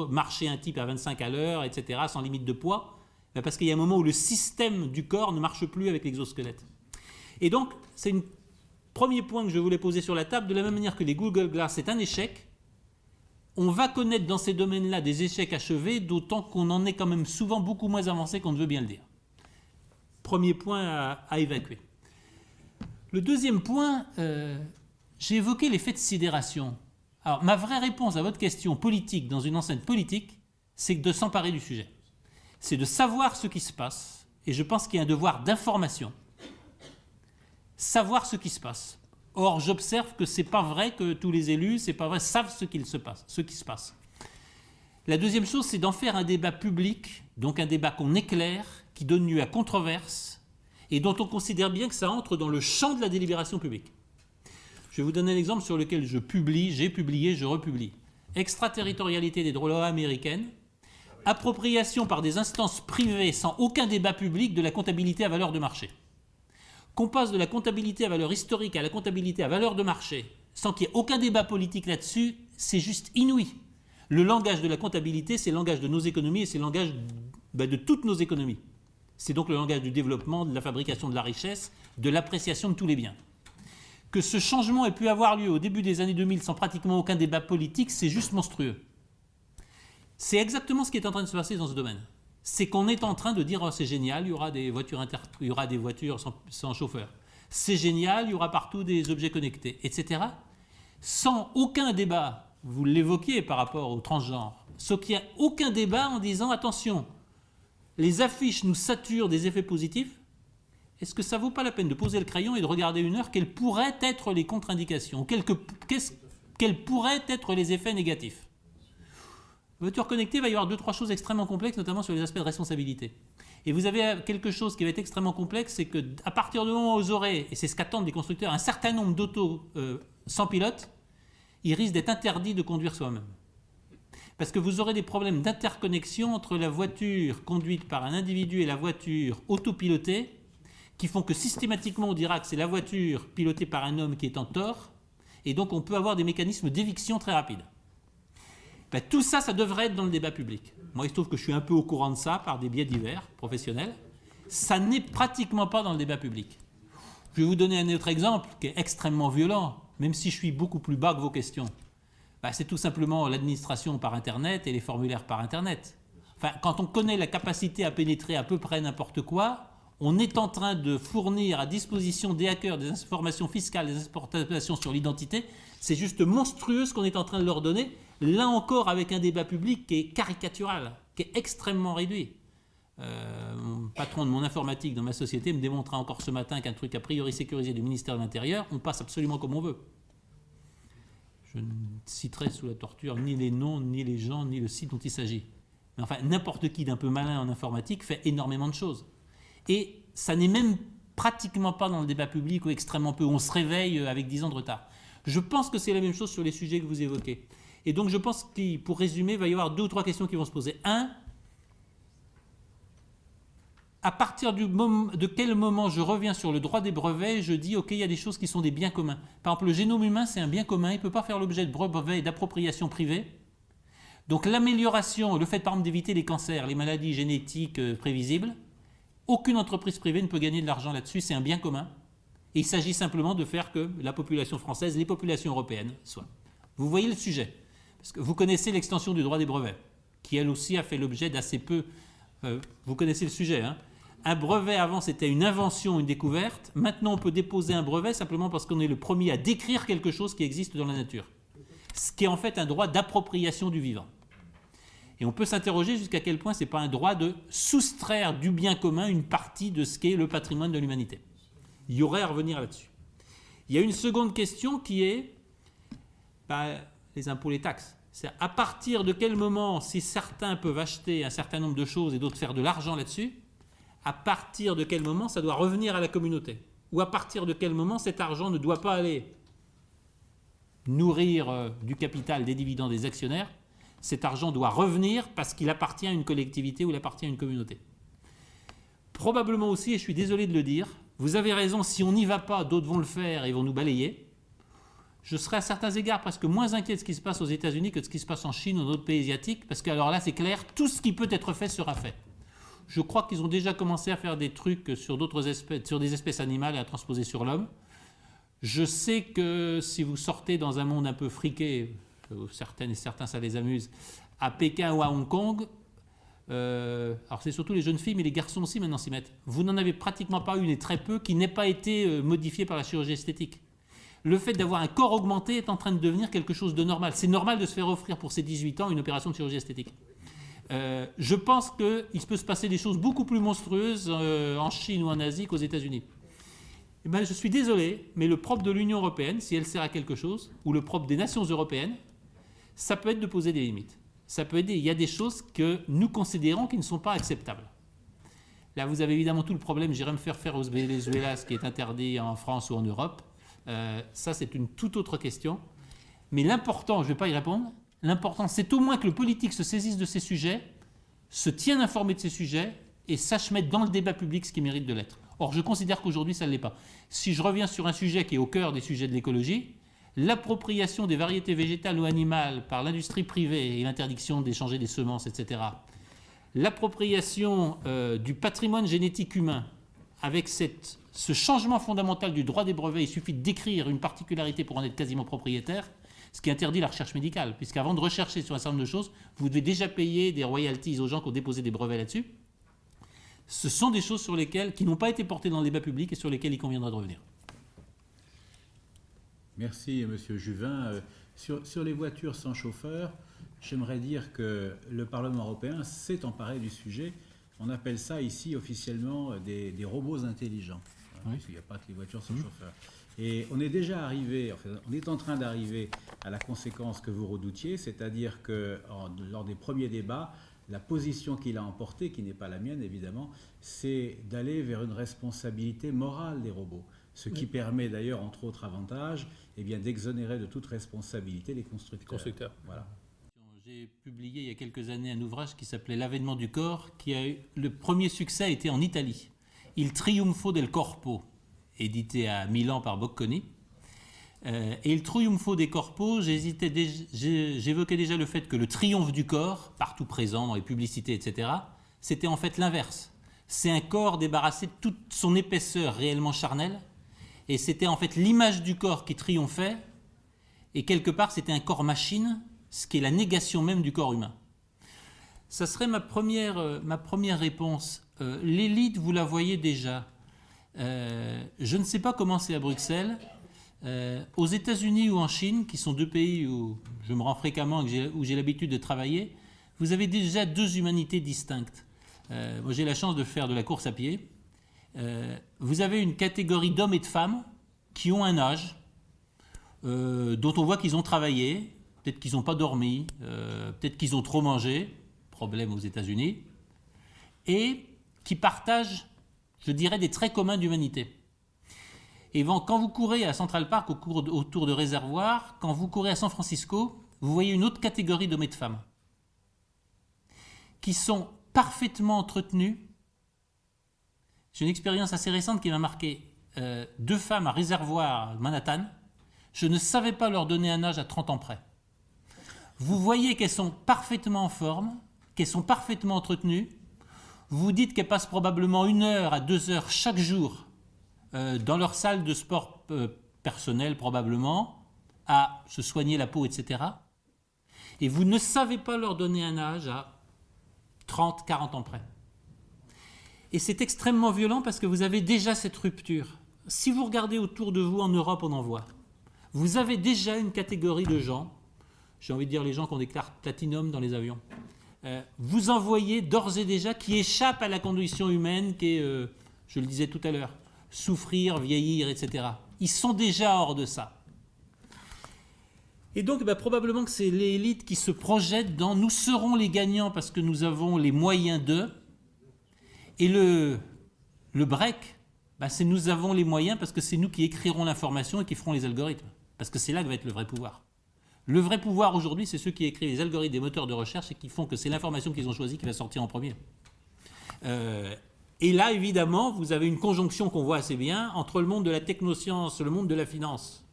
marcher un type à 25 à l'heure, etc., sans limite de poids, parce qu'il y a un moment où le système du corps ne marche plus avec l'exosquelette. Et donc, c'est un premier point que je voulais poser sur la table, de la même manière que les Google Glass, c'est un échec. On va connaître dans ces domaines-là des échecs achevés, d'autant qu'on en est quand même souvent beaucoup moins avancé qu'on ne veut bien le dire. Premier point à évacuer. Le deuxième point, j'ai évoqué l'effet de sidération. Alors, ma vraie réponse à votre question politique dans une enceinte politique, c'est de s'emparer du sujet. C'est de savoir ce qui se passe, et je pense qu'il y a un devoir d'information. Savoir ce qui se passe. Or, j'observe que ce n'est pas vrai que tous les élus, c'est pas vrai, savent ce qui se passe. La deuxième chose, c'est d'en faire un débat public, donc un débat qu'on éclaire, qui donne lieu à controverse, et dont on considère bien que ça entre dans le champ de la délibération publique. Je vais vous donner un exemple sur lequel j'ai publié, je republie. Extraterritorialité des lois américaines, appropriation par des instances privées sans aucun débat public de la comptabilité à valeur de marché. Qu'on passe de la comptabilité à valeur historique à la comptabilité à valeur de marché, sans qu'il y ait aucun débat politique là-dessus, c'est juste inouï. Le langage de la comptabilité, c'est le langage de nos économies et c'est le langage de toutes nos économies. C'est donc le langage du développement, de la fabrication de la richesse, de l'appréciation de tous les biens. Que ce changement ait pu avoir lieu au début des années 2000 sans pratiquement aucun débat politique, c'est juste monstrueux. C'est exactement ce qui est en train de se passer dans ce domaine. C'est qu'on est en train de dire oh, c'est génial, il y aura des voitures sans chauffeur. C'est génial, il y aura partout des objets connectés, etc. Sans aucun débat, vous l'évoquiez par rapport au transgenre, sauf qu'il n'y a aucun débat en disant attention, les affiches nous saturent des effets positifs. Est-ce que ça ne vaut pas la peine de poser le crayon et de regarder une heure quelles pourraient être les contre-indications, quels pourraient être les effets négatifs? Voiture connectée, il va y avoir 2-3 choses extrêmement complexes, notamment sur les aspects de responsabilité. Et vous avez quelque chose qui va être extrêmement complexe, c'est qu'à partir du moment où vous aurez, et c'est ce qu'attendent les constructeurs, un certain nombre d'autos sans pilote, il risque d'être interdit de conduire soi-même. Parce que vous aurez des problèmes d'interconnexion entre la voiture conduite par un individu et la voiture autopilotée, qui font que systématiquement on dira que c'est la voiture pilotée par un homme qui est en tort, et donc on peut avoir des mécanismes d'éviction très rapides. Ben, tout ça, ça devrait être dans le débat public. Moi, il se trouve que je suis un peu au courant de ça par des biais divers, professionnels. Ça n'est pratiquement pas dans le débat public. Je vais vous donner un autre exemple qui est extrêmement violent, même si je suis beaucoup plus bas que vos questions. Ben, c'est tout simplement l'administration par Internet et les formulaires par Internet. Enfin, quand on connaît la capacité à pénétrer à peu près n'importe quoi, on est en train de fournir à disposition des hackers des informations fiscales, des informations sur l'identité. C'est juste monstrueux ce qu'on est en train de leur donner. Là encore, avec un débat public qui est caricatural, qui est extrêmement réduit. Mon patron de mon informatique dans ma société me démontra encore ce matin qu'un truc a priori sécurisé du ministère de l'Intérieur, on passe absolument comme on veut. Je ne citerai sous la torture ni les noms, ni les gens, ni le site dont il s'agit. Mais enfin, n'importe qui d'un peu malin en informatique fait énormément de choses. Et ça n'est même pratiquement pas dans le débat public ou extrêmement peu. On se réveille avec 10 ans de retard. Je pense que c'est la même chose sur les sujets que vous évoquez. Et donc je pense que, pour résumer, il va y avoir 2 ou 3 questions qui vont se poser. 1, à partir de quel moment je reviens sur le droit des brevets, je dis ok, il y a des choses qui sont des biens communs. Par exemple, le génome humain, c'est un bien commun, il ne peut pas faire l'objet de brevets et d'appropriation privée. Donc l'amélioration, le fait par exemple d'éviter les cancers, les maladies génétiques prévisibles, aucune entreprise privée ne peut gagner de l'argent là-dessus, c'est un bien commun. Et il s'agit simplement de faire que la population française, les populations européennes soient. Vous voyez le sujet, parce que vous connaissez l'extension du droit des brevets. qui elle aussi a fait l'objet d'assez peu... vous connaissez le sujet, hein. Un brevet, avant, c'était une invention, une découverte. Maintenant, on peut déposer un brevet simplement parce qu'on est le premier à décrire quelque chose qui existe dans la nature. Ce qui est en fait un droit d'appropriation du vivant. Et on peut s'interroger jusqu'à quel point ce n'est pas un droit de soustraire du bien commun une partie de ce qu'est le patrimoine de l'humanité. Il y aurait à revenir là-dessus. Il y a une seconde question qui est les impôts, les taxes. C'est à partir de quel moment, si certains peuvent acheter un certain nombre de choses et d'autres faire de l'argent là-dessus, à partir de quel moment ça doit revenir à la communauté? Ou à partir de quel moment cet argent ne doit pas aller nourrir du capital, des dividendes des actionnaires? Cet argent doit revenir parce qu'il appartient à une collectivité ou il appartient à une communauté. Probablement aussi, et je suis désolé de le dire, vous avez raison, si on n'y va pas, d'autres vont le faire et vont nous balayer. Je serais à certains égards presque moins inquiet de ce qui se passe aux États-Unis que de ce qui se passe en Chine ou dans d'autres pays asiatiques, parce que alors là, c'est clair, tout ce qui peut être fait sera fait. Je crois qu'ils ont déjà commencé à faire des trucs sur d'autres espèces, sur des espèces animales et à transposer sur l'homme. Je sais que si vous sortez dans un monde un peu friqué, certaines et certains ça les amuse, à Pékin ou à Hong Kong, alors c'est surtout les jeunes filles, mais les garçons aussi maintenant s'y mettent. Vous n'en avez pratiquement pas une et très peu qui n'ait pas été modifié par la chirurgie esthétique. Le fait d'avoir un corps augmenté est en train de devenir quelque chose de normal. C'est normal de se faire offrir pour ses 18 ans une opération de chirurgie esthétique. Je pense qu'il peut se passer des choses beaucoup plus monstrueuses en Chine ou en Asie qu'aux États-Unis. Eh ben, je suis désolé, mais le propre de l'Union européenne, si elle sert à quelque chose, ou le propre des nations européennes, ça peut être de poser des limites. Ça peut aider. Il y a des choses que nous considérons qui ne sont pas acceptables. Là, vous avez évidemment tout le problème, j'irai me faire faire au Venezuela, ce qui est interdit en France ou en Europe. Ça, c'est une toute autre question. Mais l'important, je ne vais pas y répondre, l'important, c'est au moins que le politique se saisisse de ces sujets, se tienne informé de ces sujets et sache mettre dans le débat public ce qui mérite de l'être. Or, je considère qu'aujourd'hui, ça ne l'est pas. Si je reviens sur un sujet qui est au cœur des sujets de l'écologie, l'appropriation des variétés végétales ou animales par l'industrie privée et l'interdiction d'échanger des semences, etc., l'appropriation du patrimoine génétique humain avec ce changement fondamental du droit des brevets, il suffit de décrire une particularité pour en être quasiment propriétaire, ce qui interdit la recherche médicale, puisqu'avant de rechercher sur un certain nombre de choses, vous devez déjà payer des royalties aux gens qui ont déposé des brevets là-dessus. Ce sont des choses sur lesquelles, qui n'ont pas été portées dans le débat public et sur lesquelles il conviendra de revenir. Merci, Monsieur Juvin. Sur les voitures sans chauffeur, j'aimerais dire que le Parlement européen s'est emparé du sujet. On appelle ça ici officiellement des robots intelligents. Oui. Parce qu'il n'y a pas que les voitures sans chauffeur. Et on est déjà arrivé, enfin, on est en train d'arriver à la conséquence que vous redoutiez, c'est-à-dire que lors des premiers débats, la position qu'il a emportée, qui n'est pas la mienne évidemment, c'est d'aller vers une responsabilité morale des robots. Ce qui permet d'ailleurs, entre autres avantages, d'exonérer de toute responsabilité les constructeurs. Voilà. J'ai publié il y a quelques années un ouvrage qui s'appelait L'avènement du corps, qui a eu le premier succès a été en Italie. Il Triunfo del Corpo, édité à Milan par Bocconi. Et il Triunfo del Corpo, j'évoquais déjà le fait que le triomphe du corps, partout présent dans les publicités, etc., c'était en fait l'inverse. C'est un corps débarrassé de toute son épaisseur réellement charnelle, et c'était en fait l'image du corps qui triomphait, et quelque part c'était un corps machine, ce qui est la négation même du corps humain. Ça serait ma première réponse. L'élite, vous la voyez déjà. Je ne sais pas comment c'est à Bruxelles. Aux États-Unis ou en Chine, qui sont deux pays où je me rends fréquemment et où j'ai l'habitude de travailler, vous avez déjà deux humanités distinctes. Moi, j'ai la chance de faire de la course à pied. Vous avez une catégorie d'hommes et de femmes qui ont un âge dont on voit qu'ils ont travaillé, peut-être qu'ils n'ont pas dormi, peut-être qu'ils ont trop mangé, problème aux États-Unis, et qui partagent, je dirais, des traits communs d'humanité. Et quand vous courez à Central Park autour de réservoirs, quand vous courez à San Francisco, vous voyez une autre catégorie d'hommes et de femmes qui sont parfaitement entretenus. J'ai une expérience assez récente qui m'a marqué. Deux femmes à réservoir Manhattan, je ne savais pas leur donner un âge à 30 ans près. Vous voyez qu'elles sont parfaitement en forme, qu'elles sont parfaitement entretenues. Vous dites qu'elles passent probablement 1 heure à 2 heures chaque jour dans leur salle de sport personnel probablement, à se soigner la peau, etc. Et vous ne savez pas leur donner un âge à 30, 40 ans près. Et c'est extrêmement violent parce que vous avez déjà cette rupture. Si vous regardez autour de vous en Europe, on en voit. Vous avez déjà une catégorie de gens, j'ai envie de dire les gens qui ont des cartes platinum dans les avions, vous en voyez d'ores et déjà qui échappent à la condition humaine qui est, je le disais tout à l'heure, souffrir, vieillir, etc. Ils sont déjà hors de ça. Et donc, probablement que c'est l'élite qui se projette dans « nous serons les gagnants parce que nous avons les moyens d'eux ». Et le break, c'est « nous avons les moyens parce que c'est nous qui écrirons l'information et qui ferons les algorithmes ». Parce que c'est là que va être le vrai pouvoir. Le vrai pouvoir aujourd'hui, c'est ceux qui écrivent les algorithmes des moteurs de recherche et qui font que c'est l'information qu'ils ont choisie qui va sortir en premier. Et là, évidemment, vous avez une conjonction qu'on voit assez bien entre le monde de la technoscience, le monde de la finance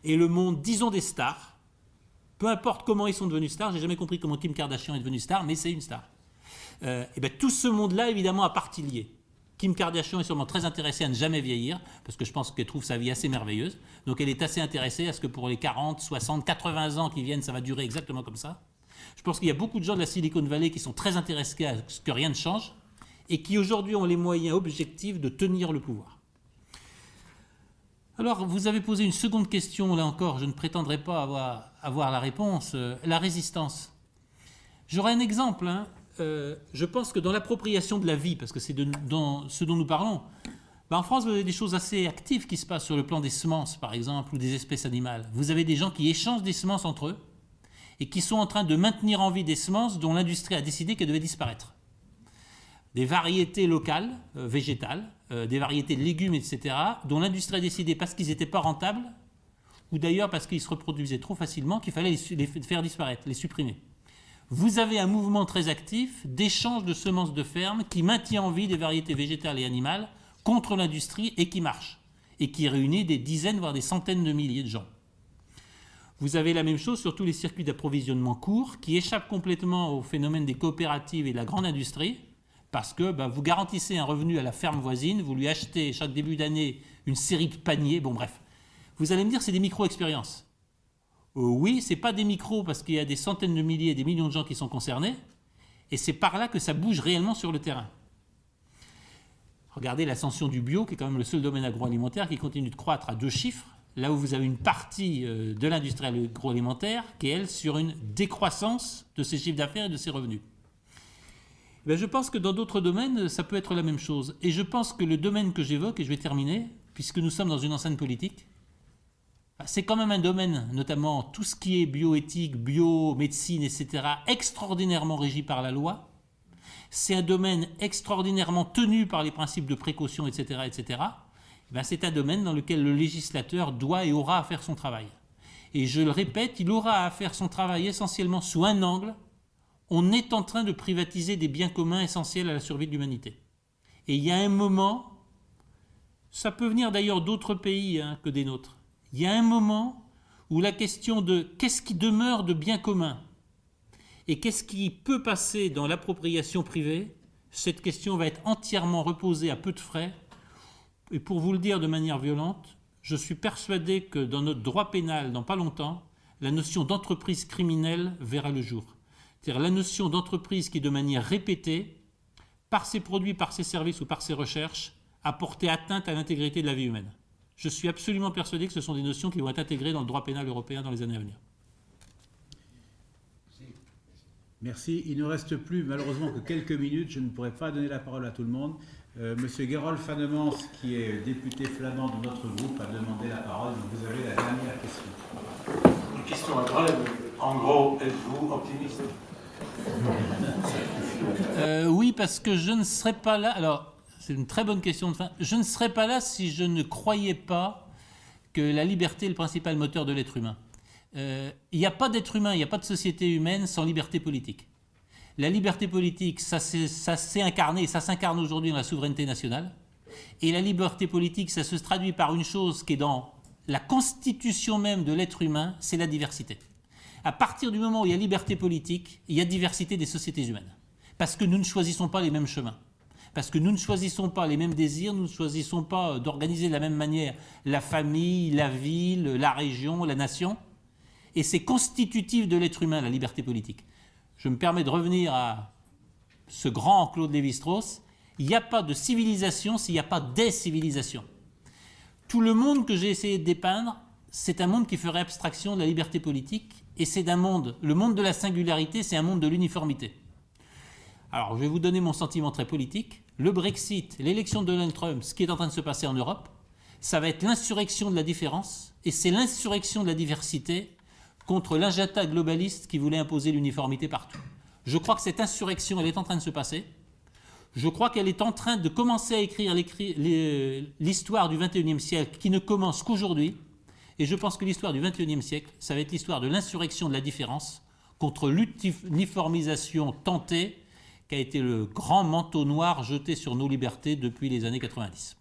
et le monde, disons, des stars. Peu importe comment ils sont devenus stars, j'ai jamais compris comment Kim Kardashian est devenue star, mais c'est une star. Tout ce monde-là, évidemment, a partie liée. Kim Kardashian est sûrement très intéressée à ne jamais vieillir, parce que je pense qu'elle trouve sa vie assez merveilleuse. Donc elle est assez intéressée à ce que pour les 40, 60, 80 ans qui viennent, ça va durer exactement comme ça. Je pense qu'il y a beaucoup de gens de la Silicon Valley qui sont très intéressés à ce que rien ne change, et qui aujourd'hui ont les moyens objectifs de tenir le pouvoir. Alors, vous avez posé une seconde question, là encore, je ne prétendrai pas avoir la réponse, la résistance. J'aurai un exemple, je pense que dans l'appropriation de la vie, parce que c'est dans ce dont nous parlons, en France, vous avez des choses assez actives qui se passent sur le plan des semences, par exemple, ou des espèces animales. Vous avez des gens qui échangent des semences entre eux et qui sont en train de maintenir en vie des semences dont l'industrie a décidé qu'elles devaient disparaître. Des variétés locales, végétales, des variétés de légumes, etc., dont l'industrie a décidé, parce qu'ils n'étaient pas rentables, ou d'ailleurs parce qu'ils se reproduisaient trop facilement, qu'il fallait les faire disparaître, les supprimer. Vous avez un mouvement très actif d'échange de semences de ferme qui maintient en vie des variétés végétales et animales contre l'industrie et qui marche, et qui réunit des dizaines, voire des centaines de milliers de gens. Vous avez la même chose sur tous les circuits d'approvisionnement courts qui échappent complètement au phénomène des coopératives et de la grande industrie, parce que vous garantissez un revenu à la ferme voisine, vous lui achetez chaque début d'année une série de paniers, bon bref. Vous allez me dire c'est des micro-expériences. Oui, ce n'est pas des micros parce qu'il y a des centaines de milliers et des millions de gens qui sont concernés, et c'est par là que ça bouge réellement sur le terrain. Regardez l'ascension du bio, qui est quand même le seul domaine agroalimentaire qui continue de croître à 2 chiffres, là où vous avez une partie de l'industrie agroalimentaire qui est, elle, sur une décroissance de ses chiffres d'affaires et de ses revenus. Je pense que dans d'autres domaines, ça peut être la même chose. Et je pense que le domaine que j'évoque, et je vais terminer, puisque nous sommes dans une enceinte politique, c'est quand même un domaine, notamment tout ce qui est bioéthique, biomédecine, etc., extraordinairement régi par la loi. C'est un domaine extraordinairement tenu par les principes de précaution, etc., etc. C'est un domaine dans lequel le législateur doit et aura à faire son travail. Et je le répète, il aura à faire son travail essentiellement sous un angle. On est en train de privatiser des biens communs essentiels à la survie de l'humanité. Et il y a un moment, ça peut venir d'ailleurs d'autres pays que des nôtres, il y a un moment où la question de qu'est-ce qui demeure de biens communs et qu'est-ce qui peut passer dans l'appropriation privée, cette question va être entièrement reposée à peu de frais. Et pour vous le dire de manière violente, je suis persuadé que dans notre droit pénal, dans pas longtemps, la notion d'entreprise criminelle verra le jour. C'est-à-dire la notion d'entreprise qui, de manière répétée, par ses produits, par ses services ou par ses recherches, a porté atteinte à l'intégrité de la vie humaine. Je suis absolument persuadé que ce sont des notions qui vont être intégrées dans le droit pénal européen dans les années à venir. Merci. Il ne reste plus malheureusement que quelques minutes. Je ne pourrai pas donner la parole à tout le monde. Monsieur Gerolf Annemans, qui est député flamand de notre groupe, a demandé la parole. Donc vous avez la dernière question. Une question à brève. En gros, êtes-vous optimiste ? Oui, parce que je ne serais pas là. Alors, c'est une très bonne question de fin. Je ne serais pas là si je ne croyais pas que la liberté est le principal moteur de l'être humain. Il n'y a pas d'être humain, il n'y a pas de société humaine sans liberté politique. La liberté politique, ça s'est incarné, ça s'incarne aujourd'hui dans la souveraineté nationale. Et la liberté politique, ça se traduit par une chose qui est dans la constitution même de l'être humain, c'est la diversité. À partir du moment où il y a liberté politique, il y a diversité des sociétés humaines. Parce que nous ne choisissons pas les mêmes chemins. Parce que nous ne choisissons pas les mêmes désirs, nous ne choisissons pas d'organiser de la même manière la famille, la ville, la région, la nation. Et c'est constitutif de l'être humain, la liberté politique. Je me permets de revenir à ce grand Claude Lévi-Strauss, il n'y a pas de civilisation s'il n'y a pas des civilisations. Tout le monde que j'ai essayé de dépeindre, c'est un monde qui ferait abstraction de la liberté politique, et c'est un monde, le monde de la singularité, c'est un monde de l'uniformité. Alors, je vais vous donner mon sentiment très politique. Le Brexit, l'élection de Donald Trump, ce qui est en train de se passer en Europe, ça va être l'insurrection de la différence, et c'est l'insurrection de la diversité contre l'agenda globaliste qui voulait imposer l'uniformité partout. Je crois que cette insurrection, elle est en train de se passer. Je crois qu'elle est en train de commencer à écrire l'histoire du XXIe siècle, qui ne commence qu'aujourd'hui. Et je pense que l'histoire du XXIe siècle, ça va être l'histoire de l'insurrection de la différence contre l'uniformisation tentée, qui a été le grand manteau noir jeté sur nos libertés depuis les années 90.